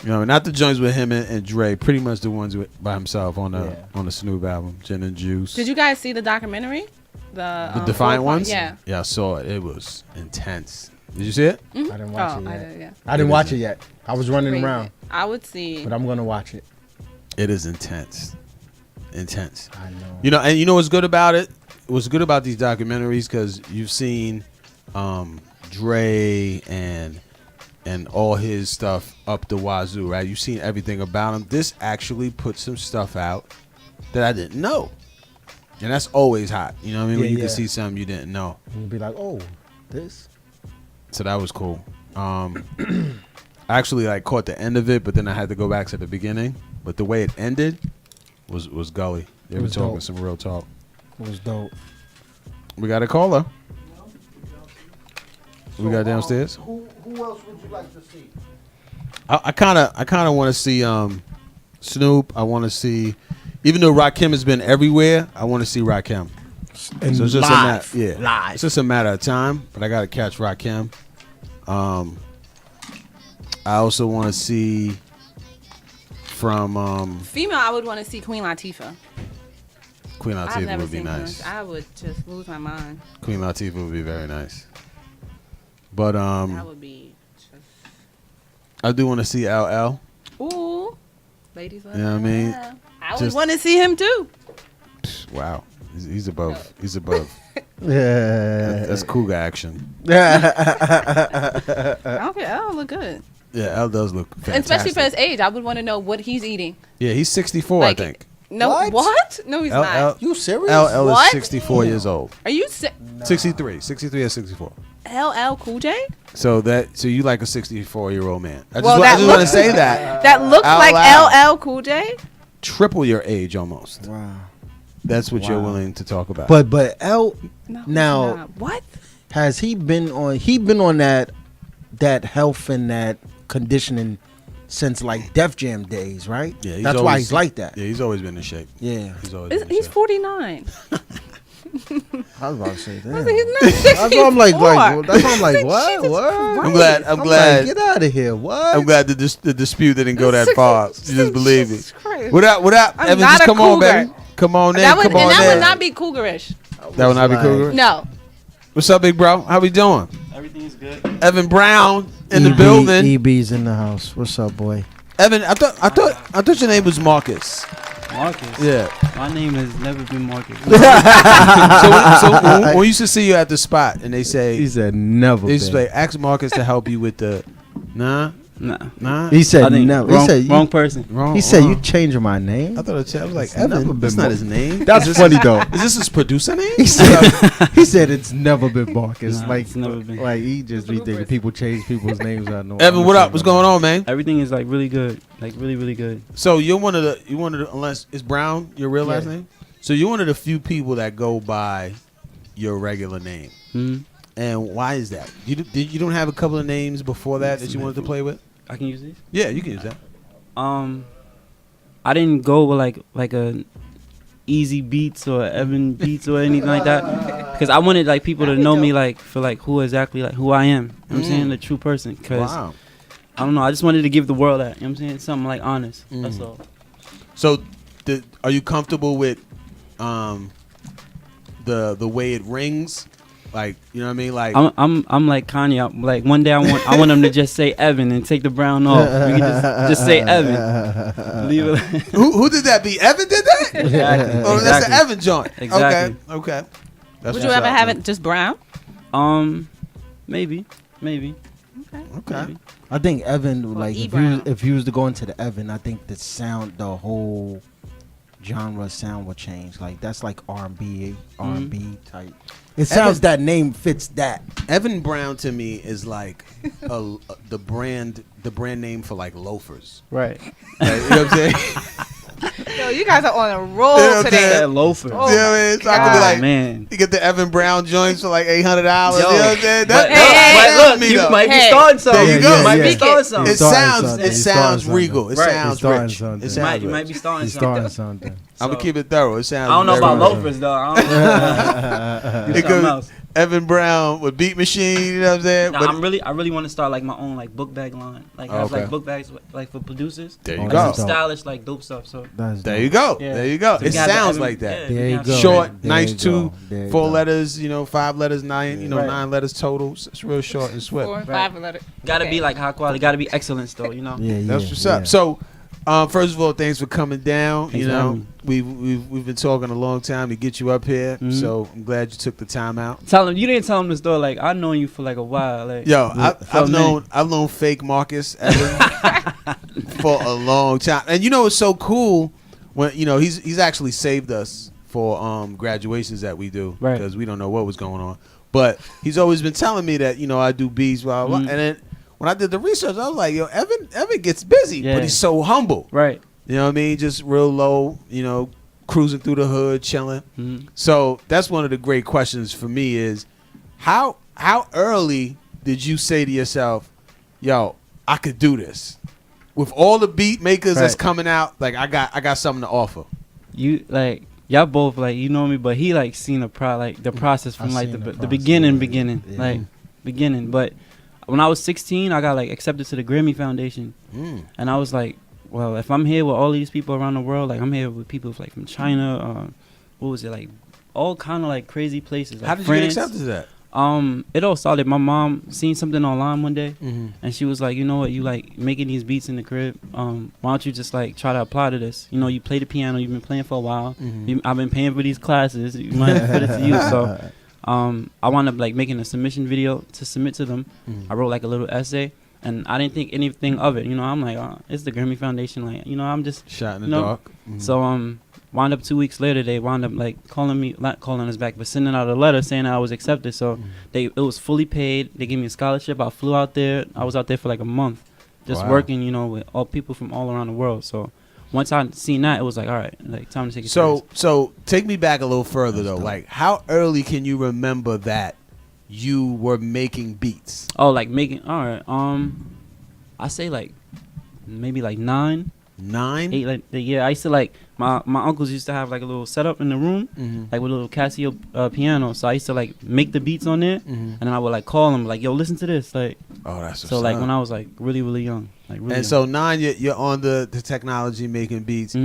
You know, not the joints with him and Dre. Pretty much the ones by himself on the Snoop album, Gin and Juice. Did you guys see the documentary? The Defiant ones? Yeah. Yeah, I saw it. It was intense. Did you see it? Mm-hmm. I didn't watch it yet. I did, yeah. I didn't watch it yet. I was running Crazy. around. I would see. But I'm gonna watch it. It is intense. Intense. I know. You know, and you know what's good about it? What's good about these documentaries, because you've seen Dre and all his stuff up the wazoo, right? You've seen everything about him. This actually put some stuff out that I didn't know. And that's always hot. You know what I mean? When you can see something you didn't know. And you'll be like, oh, this. So that was cool. I actually like caught the end of it, but then I had to go back to the beginning. But the way it ended was gully. They were talking some real talk. It was dope. We got a caller. We got downstairs. Who else would you like to see? I kind of want to see Snoop. I want to see, even though Rakim has been everywhere, I want to see Rakim. And so it's just live. live. It's just a matter of time. But I got to catch Rakim. I also want to see from female. I would want to see Queen Latifah. Queen I've Latifah never would be seen nice. her. I would just lose my mind. Queen Latifah would be very nice. But That would be just. I do want to see LL. Ooh, ladies. You know what I mean? I would want to see him too. Wow, he's above. He's above. Yeah, that's cougar action. Okay, L look good. Yeah, L does look fantastic. Especially for his age, I would want to know what he's eating. Yeah, he's 64, Like, I think. No, what? No, he's not. You serious? LL What? is 64 years old. Are you 63 or 64. LL Cool J? So you like a 64-year-old man? I Well, just want to say that. That looks Out like loud. LL Cool J. Triple your age almost. Wow. That's what you're willing to talk about. But L No, now he's not. What? has he been on? He been on that health and that conditioning since like Def Jam days, right? Yeah, that's why he's like that. Yeah, he's always been in shape. Yeah, he's always. He's 49. I was about to say that. He's not 64. That's what I'm like that's what I'm like. What? What? I'm glad. I'm like, get out of here. What? I'm glad the dispute didn't go that far. You just believe me. Christ. What up? What up? I'm Evan, not just a come on, cougar. baby. Come on in. That would, Come on and that in. would not be cougarish. That would not be cougar. No. What's up, big bro? How we doing? Everything's good. Evan Brown in the building. EB's in the house. What's up, boy? Evan, I thought your name was Marcus. Marcus? Yeah. My name has never been Marcus. so when we used to see you at the spot and they say He said never. they used to been. say, ask Marcus to help you with the nah. He said I think never. wrong, He said wrong person. Wrong. He said you changing my name. I thought I was like It's never Evan. been That's not Mar- his name. That's funny though. Is this his producer name? He said it's never been Marcus. Nah, like it's never been. Like he just be thinking people change people's names. I know. Evan, what up? What's going on, man? Everything is like really good. Like really, really good. So you're one of the unless it's Brown, your real last Yeah. name. So you're one of the few people that go by your regular name. Hmm. And why is that? You don't have a couple of names before that you wanted to play with? I can use these? Yeah, you can use that. I didn't go with like a Easy Beats or Evan Beats or anything like that, because I wanted like people to know me like for like who exactly like who I am. You know what I'm saying? The true person. Because Wow. I don't know. I just wanted to give the world that. You know what I'm saying? Something like honest. That's all. So are you comfortable with the way it rings? Like, you know what I mean? Like I'm like Kanye. I'm like one day I want him to just say Evan and take the Brown off. We can just say Evan. Leave it. who did that? Be Evan did that? Exactly. Oh, that's the Evan joint. Exactly. Okay. That's Would you what's ever up, have man. it just brown? Maybe. Okay. Maybe. I think Evan, like E-Brown. if you was to go into the Evan, I think the sound, the whole genre sound will change. Like that's like R&B type. It sounds that name fits that. Evan Brown to me is like the brand name for like loafers. Right. Like, you know what I'm saying? Yo, you guys are on a roll today. That loafer. Oh you know what I mean? So I could be like, man. you get the Evan Brown joints for like $800. You know what I'm saying? You might be starting something. There you go. You might be starting something. It sounds regal. It sounds rich. It sounds You might be starting something. I'm gonna keep it thorough. It sounds. I don't know very about rich. loafers though. I don't know. Evan Brown with Beat Machine. You know what I'm saying? Nah, But I really want to start like my own like book bag line, like have like book bags like for producers. There you like go. some stylish like dope stuff. So there you go. Yeah. There you go. So It we got the sounds Evan- like that. yeah, There you go. Short, There nice you two, go. There you 4 go. letters. 5 letters, 9. 9 letters total. It's real short and swift. 4 and 5 letters. Gotta be like high quality. Gotta be excellence though. That's what's up. So, first of all, thanks for coming down. Thanks for having me. We've been talking a long time to get you up here. Mhm. So I'm glad you took the time out. Tell him you didn't tell him the story. Like I known you for like a while. Like Yo, for a minute. I've known fake Marcus Evans for a long time, and it's so cool when he's actually saved us for graduations that we do because we don't know what was going on, but he's always been telling me that I do beats, blah blah, blah. And then when I did the research, I was like, yo, Evan gets busy, but he's so humble, right? You know what I mean? Just real low, cruising through the hood, chilling. Mhm. So that's one of the great questions for me is how early did you say to yourself, yo, I could do this with all the beat makers that's coming out? Like I got something to offer. You like y'all both like you know me, but he like seen the process from like the beginning, like beginning. But when I was 16, I got like accepted to the Grammy Foundation, and I was like, well, if I'm here with all these people around the world, like I'm here with people like from China, what was it like, all kind of like crazy places. Like How did France. you get accepted to that? It all started. My mom seen something online one day, Mhm. and she was like, you know what, you like making these beats in the crib. Why don't you just like try to apply to this? You play the piano. You've been playing for a while. Mhm. I've been paying for these classes. You might put it to use. So, I wound up like making a submission video to submit to them. Mhm. I wrote like a little essay, and I didn't think anything of it. I'm like, it's the Grammy Foundation. Like, I'm just shot in the dark. Mhm. So wound up 2 weeks later, they wound up like calling me, not calling us back, but sending out a letter saying that I was accepted. So it was fully paid. They gave me a scholarship. I flew out there. I was out there for like a month, just working, with all people from all around the world. So once I seen that, it was like, all right, like time to take it serious. So take me back a little further though. Like how early can you remember that you were making beats? Oh, like making. All right. I say like maybe like 9. 8. Like I used to like my uncles used to have like a little setup in the room, like with a little Casio piano. So I used to like make the beats on there, and then I would like call them like, yo, listen to this. Like, oh, that's so like when I was like really really young, like really. And so 9, you're on the technology making beats.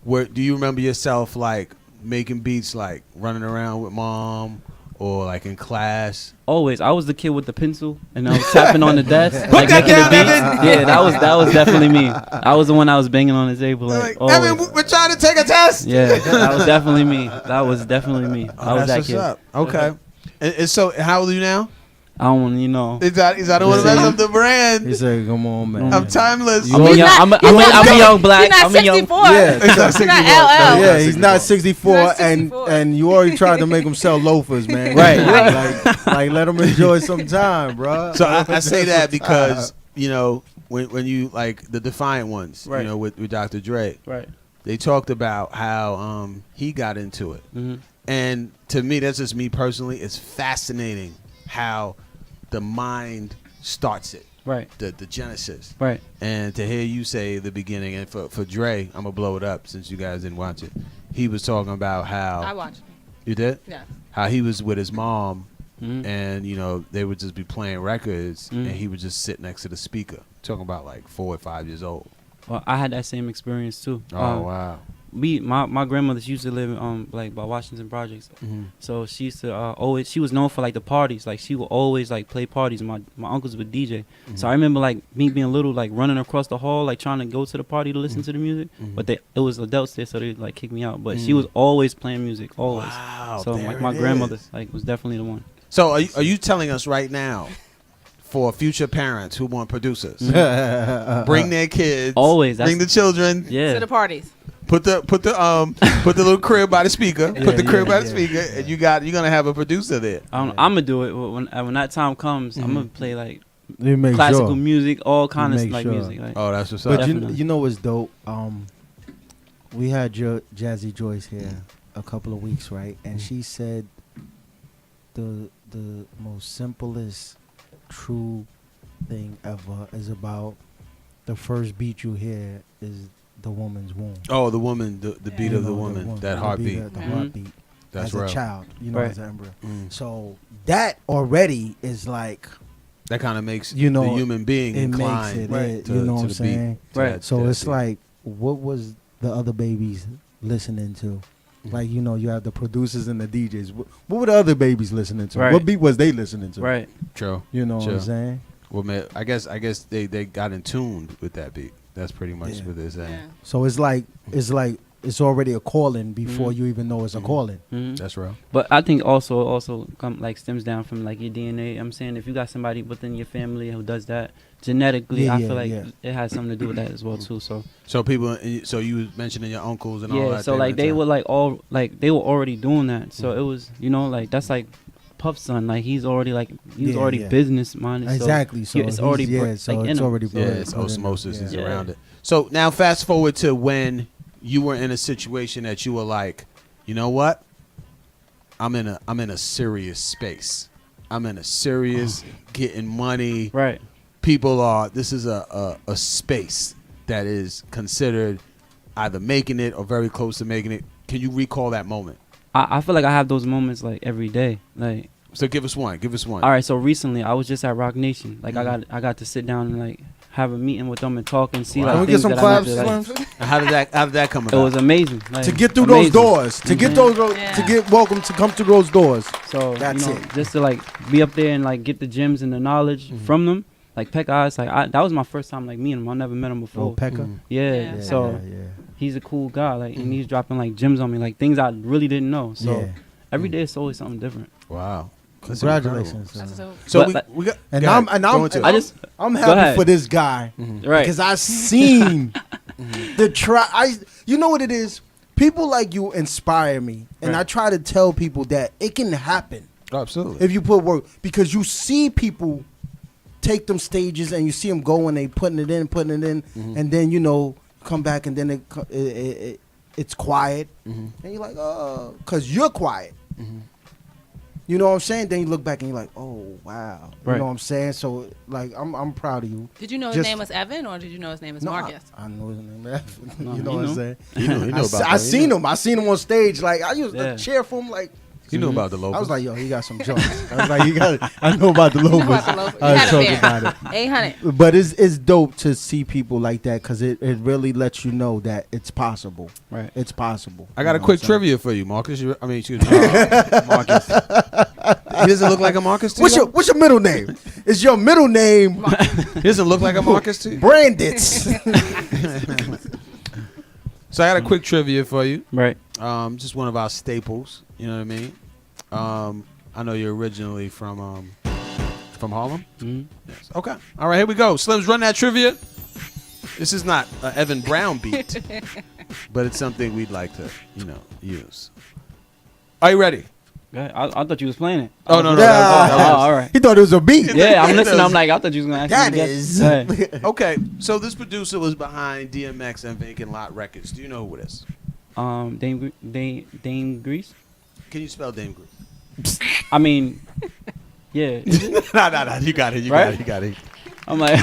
Where do you remember yourself like making beats, like running around with mom? Or like in class. Always, I was the kid with the pencil, and I was tapping on the desk, like making the beats. Yeah, that was definitely me. I was the one that was banging on the table, like Evan, we're trying to take a test. Yeah, that was definitely me. That was definitely me. I was that what's kid. up. Okay. And so, how old are you now? I don't want to, Is that I don't want to mess up the brand. He said, "Come on, man. I'm timeless." I'm a young black. He's not I'm a young. 64. Yeah, He's not LL. Yeah, he's not 64, He's not 64. and you already tried to make him sell loafers, man. Right. like let him enjoy some time, bro. So I say that because when you like the Defiant Ones, Right. with Dr. Dre, Right. they talked about how he got into it, and to me, that's just me personally. It's fascinating how the mind starts it, Right. The genesis, Right. And to hear you say the beginning, and for Dre, I'm gonna blow it up since you guys didn't watch it. He was talking about how I watched it. You did? Yeah. How he was with his mom, Mhm. and they would just be playing records, Mhm. and he would just sit next to the speaker, talking about like 4 or 5 years old. Well, I had that same experience too. Oh wow. My grandmother, she used to live like by Washington Projects, so she used to always. She was known for like the parties. Like she would always like play parties. My uncles would DJ. So I remember like me being little, like running across the hall, like trying to go to the party to listen to the music. But it was adults there, so they like kicked me out. But she was always playing music, always. Wow, So there like my it grandmother, is. like was definitely the one. So are you telling us right now, for future parents who want producers, bring their kids, Always, bring the children, To the parties. Put the little crib by the speaker. Put the crib by the speaker, and you're gonna have a producer there. I'm gonna do it when that time comes. I'm gonna play like You make classical sure. music, all You kind of make like sure. music. Like, Oh, that's what's up. But Definitely. you know what's dope? we had Jazzy Joyce here a couple of weeks, right? And she said the most simplest true thing ever is about the first beat you hear is the woman's womb. Oh, the woman, the beat of the woman, that heartbeat. The heartbeat. That's as real. a child, you know, Right. as an embryo. So that already is like, that kind of makes you know, the human being it inclined makes it, to, you know to what I'm the saying? beat. Right. So it's like, what was the other babies listening to? Like, you know, you have the producers and the DJs. What were the other babies listening to? Right. What beat was they listening to? Right. True. You know what I'm saying? Well, man, I guess they got in tune with that beat. That's pretty much what they're saying. So it's like it's already a calling before you even know it's a calling. That's real. But I think also stems down from like your DNA. I'm saying if you got somebody within your family who does that genetically, I feel like it has something to do with that as well too. So people, so you was mentioning your uncles and all that. yeah, so like they were like they were already doing that. So it was, you know, like that's like Puff's son, like he's already business minded. Exactly. So it's already it's already it's osmosis is around it. So now fast forward to when you were in a situation that you were like, you know what? I'm in a serious space. I'm in a serious getting money. Right. People are. This is a space that is considered either making it or very close to making it. Can you recall that moment? I feel like I have those moments like every day. Like, so give us one. All right. So recently I was just at Rock Nation. Like I got to sit down and like have a meeting with them and talk and see like things that I need to, like, how did that come about? It was amazing. Like, to get through those doors, to get welcome to come through those doors. So that's it. Just to like be up there and like get the gems and the knowledge from them. Like Pekka Eyes, like that was my first time like meeting him. I never met him before. Oh, Pekka? Yeah. So he's a cool guy. Like and he's dropping like gems on me, like things I really didn't know. So every day it's always something different. Wow. Congratulations. So but, we got, I'm happy for this guy, right? Because I seen you know what it is. People like you inspire me, and I try to tell people that it can happen. Absolutely. If you put work, because you see people take them stages, and you see them go and they putting it in, and then you know come back, and then it's quiet, and you're like, oh, because you're quiet. You know what I'm saying? Then you look back and you're like, oh, wow. You know what I'm saying? So, like, I'm proud of you. Did you know his name was Evan, or did you know his name was Marcus? I know his name was Evan. You know he what I'm knew. saying? He knew about that. I seen him. I seen him on stage. Like, I used to cheer for him. Like, he knew about the locals. I was like, yo, he got some joints. I was like, I know about the locals. I was talking about it. 800. But it's dope to see people like that, because it really lets you know that it's possible. Right. It's possible. I got a quick trivia for you, Marcus. Excuse me, Marcus. He doesn't look like a Marcus to you? What's your middle name? Is your middle name He doesn't look like a Marcus to you? Brandits? So I got a quick trivia for you. Right. Just one of our staples. You know what I mean? I know you're originally from Harlem. Yes. Okay. All right. Here we go. Slims, run that trivia. This is not an Evan Brown beat, but it's something we'd like to, use. Are you ready? Yeah, I thought you was playing it. Oh no! All right. He thought it was a beat. Yeah, I'm listening. I'm like, I thought you was gonna actually guess. Okay. So this producer was behind DMX and Vacant Lot Records. Do you know who it is? Dame Grease. Can you spell Dame Grease? I mean, yeah. No. You got it. You got it. I'm like,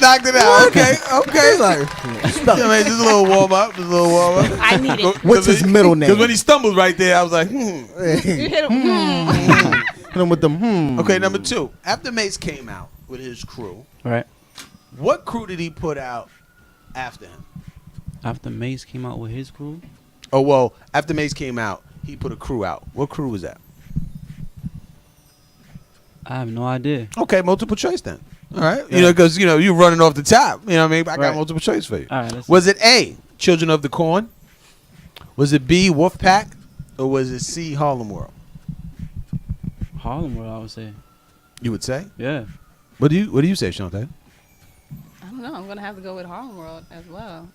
knocked it out. Okay. Like, just a little warm up. I need it. What's his middle name? Because when he stumbled right there, I was like, You hit him. Hit him with the Okay, number 2. After Mace came out with his crew, right. What crew did he put out after him? After Mace came out with his crew? Oh, well, after Mace came out, he put a crew out. What crew was that? I have no idea. Okay, multiple choice then. All right. Yeah. Because, you're running off the top. You know what I mean? I got multiple choice for you. All right, was it A, Children of the Corn? Was it B, Wolfpack? Or was it C, Harlem World? Harlem World, I would say. You would say? Yeah. What do you say, Shantae? I don't know. I'm going to have to go with Harlem World as well.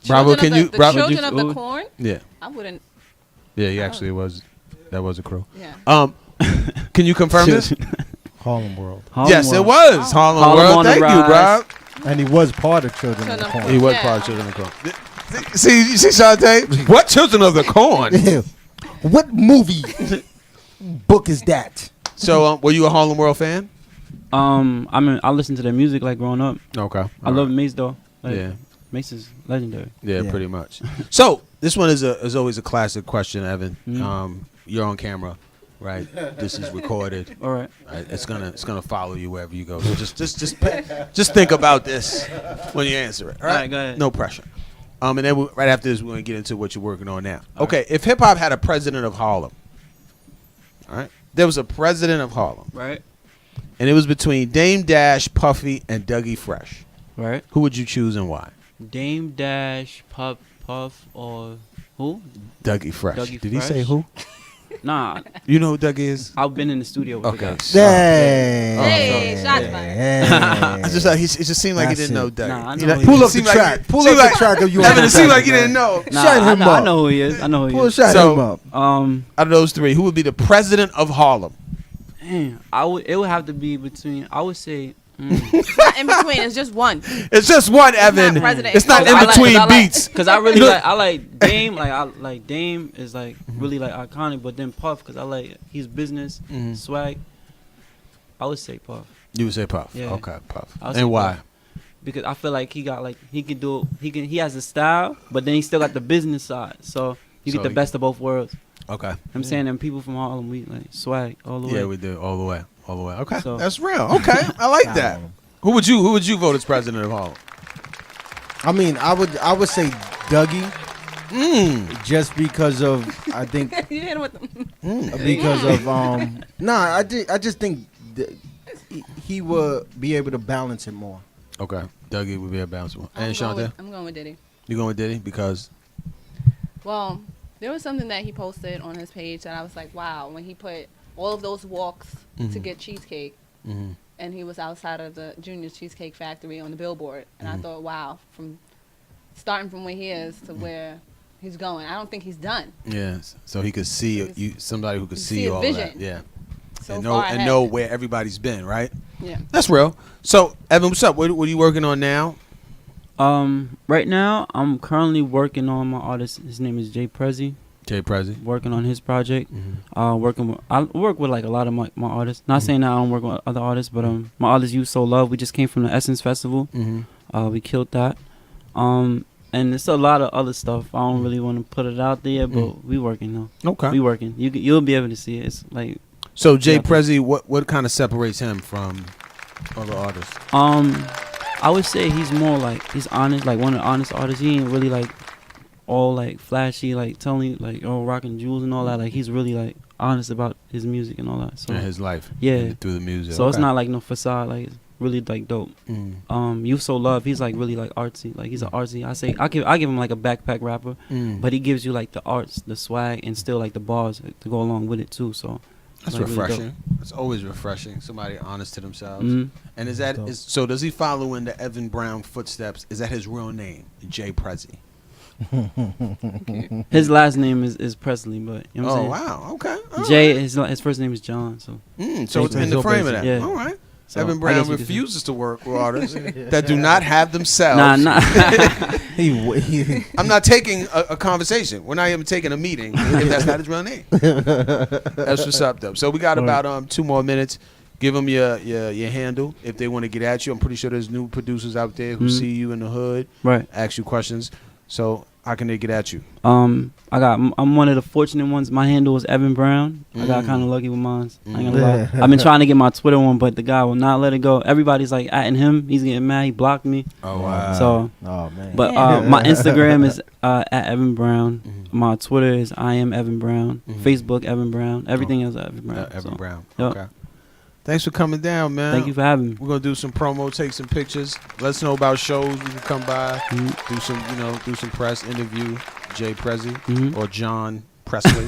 Bravo, can you... The Children of the Corn? Yeah. I wouldn't... Yeah, he actually was... That was a crew. Yeah. Can you confirm this? Harlem World. Yes, it was Harlem World. Thank you, Rob. And he was part of Children of the Corn. He was part of Children of the Corn. See, you see, Shantae? What Children of the Corn? What movie book is that? So, were you a Harlem World fan? I listened to their music like growing up. Okay. I love Mace though. Like, Yeah. Mace is legendary. Yeah, pretty much. So, this one is always a classic question, Evan. You're on camera, right? This is recorded. All right. It's gonna follow you wherever you go. So just think about this when you answer it. All right, go ahead. No pressure. And then right after this, we're gonna get into what you're working on now. Okay. If hip hop had a president of Harlem, all right, there was a president of Harlem, right, and it was between Dame Dash, Puffy, and Dougie Fresh. Right. Who would you choose and why? Dame Dash, Puff, or who? Dougie Fresh. Dougie Did he Fresh? say who? Nah. You know who Doug is? I've been in the studio with Okay. the guy. Hey, shots fired. I just it just seemed like he didn't know Doug. Nah, I You know know, who Pull he up is. the seemed like- track. Pull seemed up like- the track if you Evan, want it seemed like you didn't know. Nah, Shut him I up. know who he is. I know who he is. Shut him up. Out of those three, who would be the president of Harlem? Man, it would have to be between. I would say. It's not in between. It's just one. It's just one, Evan. president. It's not in I like- between 'cause I like- beats. Cause I really I like Dame. Like Dame is like really like iconic. But then Puff, cause I like his business swag. I would say Puff. You would say Puff. Yeah. Okay, Puff. I would say And why? Puff. Because I feel like he can do. He has the style, but then he still got the business side. So you So get the he- best of both worlds. Okay. I'm saying them people from Harlem, we like swag all the way. Yeah, we do all the way, all the way. Okay, So- that's real. Okay, I like that. Who would you vote as president of Harlem? I mean, I would say Dougie. Just because of I think You hit him with them. because of I just think he would be able to balance it more. Okay, Dougie would be a bouncer. And Shante, I'm going with Diddy. you going with Diddy because Well, there was something that he posted on his page that I was like, wow, when he put all of those walks to get cheesecake, and he was outside of the Junior Cheesecake Factory on the billboard, and I thought, wow, from starting from where he is to where he's going, I don't think he's done. yes, so he could see you, somebody who could see see a all vision. that, yeah, So and far ahead. know where everybody's been, right? Yeah. That's real. So Evan, what's up? What are you working on now? Right now I'm currently working on my artist. His name is Jay Prezi. Jay Prezi. Working on his project. I work with like a lot of my artists. Not saying that I don't work with other artists, but my artist You So Love. We just came from the Essence Festival. We killed that. And it's a lot of other stuff. I don't really want to put it out there, but we working though. Okay. We working. You'll be able to see it. It's like. So Jay Prezi, what kind of separates him from other artists? I would say he's more like he's honest, like one of the honest artists. He ain't really like all like flashy, like telling you like rocking jewels and all that. Like he's really like honest about his music and all that. So In his life, yeah, through the music. So it's Okay. not like no facade. Like it's really like dope. You So Love, he's like really like artsy. Like he's an artsy. I give him like a backpack rapper, but he gives you like the arts, the swag, and still like the bars to go along with it too. So. That's like, really refreshing. dope. It's always refreshing. Somebody honest to themselves. Mhm. And so does he follow in the Evan Brown footsteps? Is that his real name, Jay Prezi? His last name is Presley, but you know what I'm saying? Wow. Okay. All Jay, his first name is John. So. So it's in the frame of that. Yeah. All right. So, Evan I Brown guess you could say- refuses to work with artists that do not have themselves. Nah. I'm not taking a conversation. We're not even taking a meeting if that's not his real name. That's what's up, though. So we got about 2 more minutes. Give them your handle if they want to get at you. I'm pretty sure there's new producers out there who see you in the hood, Right. ask you questions. So how can they get at you? I'm one of the fortunate ones. My handle is Evan Brown. I got kind of lucky with mine. I ain't gonna lie. I've been trying to get my Twitter one, but the guy will not let it go. Everybody's like atting him. He's getting mad. He blocked me. Oh wow. So. Oh man. But my Instagram is at Evan Brown. My Twitter is I am Evan Brown. Facebook Evan Brown. Everything is Evan Brown. Evan Brown. Yep. Okay. Thanks for coming down, man. Thank you for having me. We're gonna do some promo, take some pictures. Let us know about shows. You can come by, do some press interview. Jay Prezi or John Presley,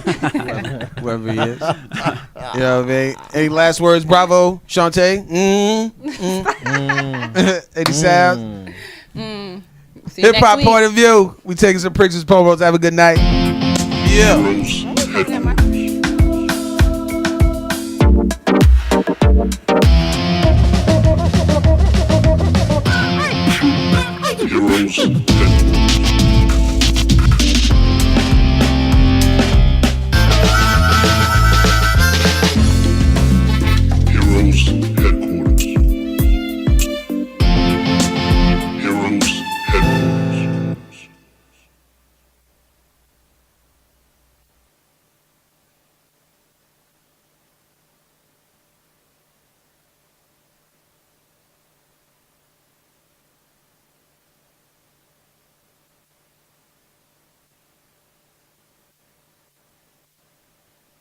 whoever he is. You know what I mean? Any last words? Bravo, Shantae. Any sound? See you Hip hop next week. point of view. We taking some pictures, promos. Have a good night. Yeah. Heroes.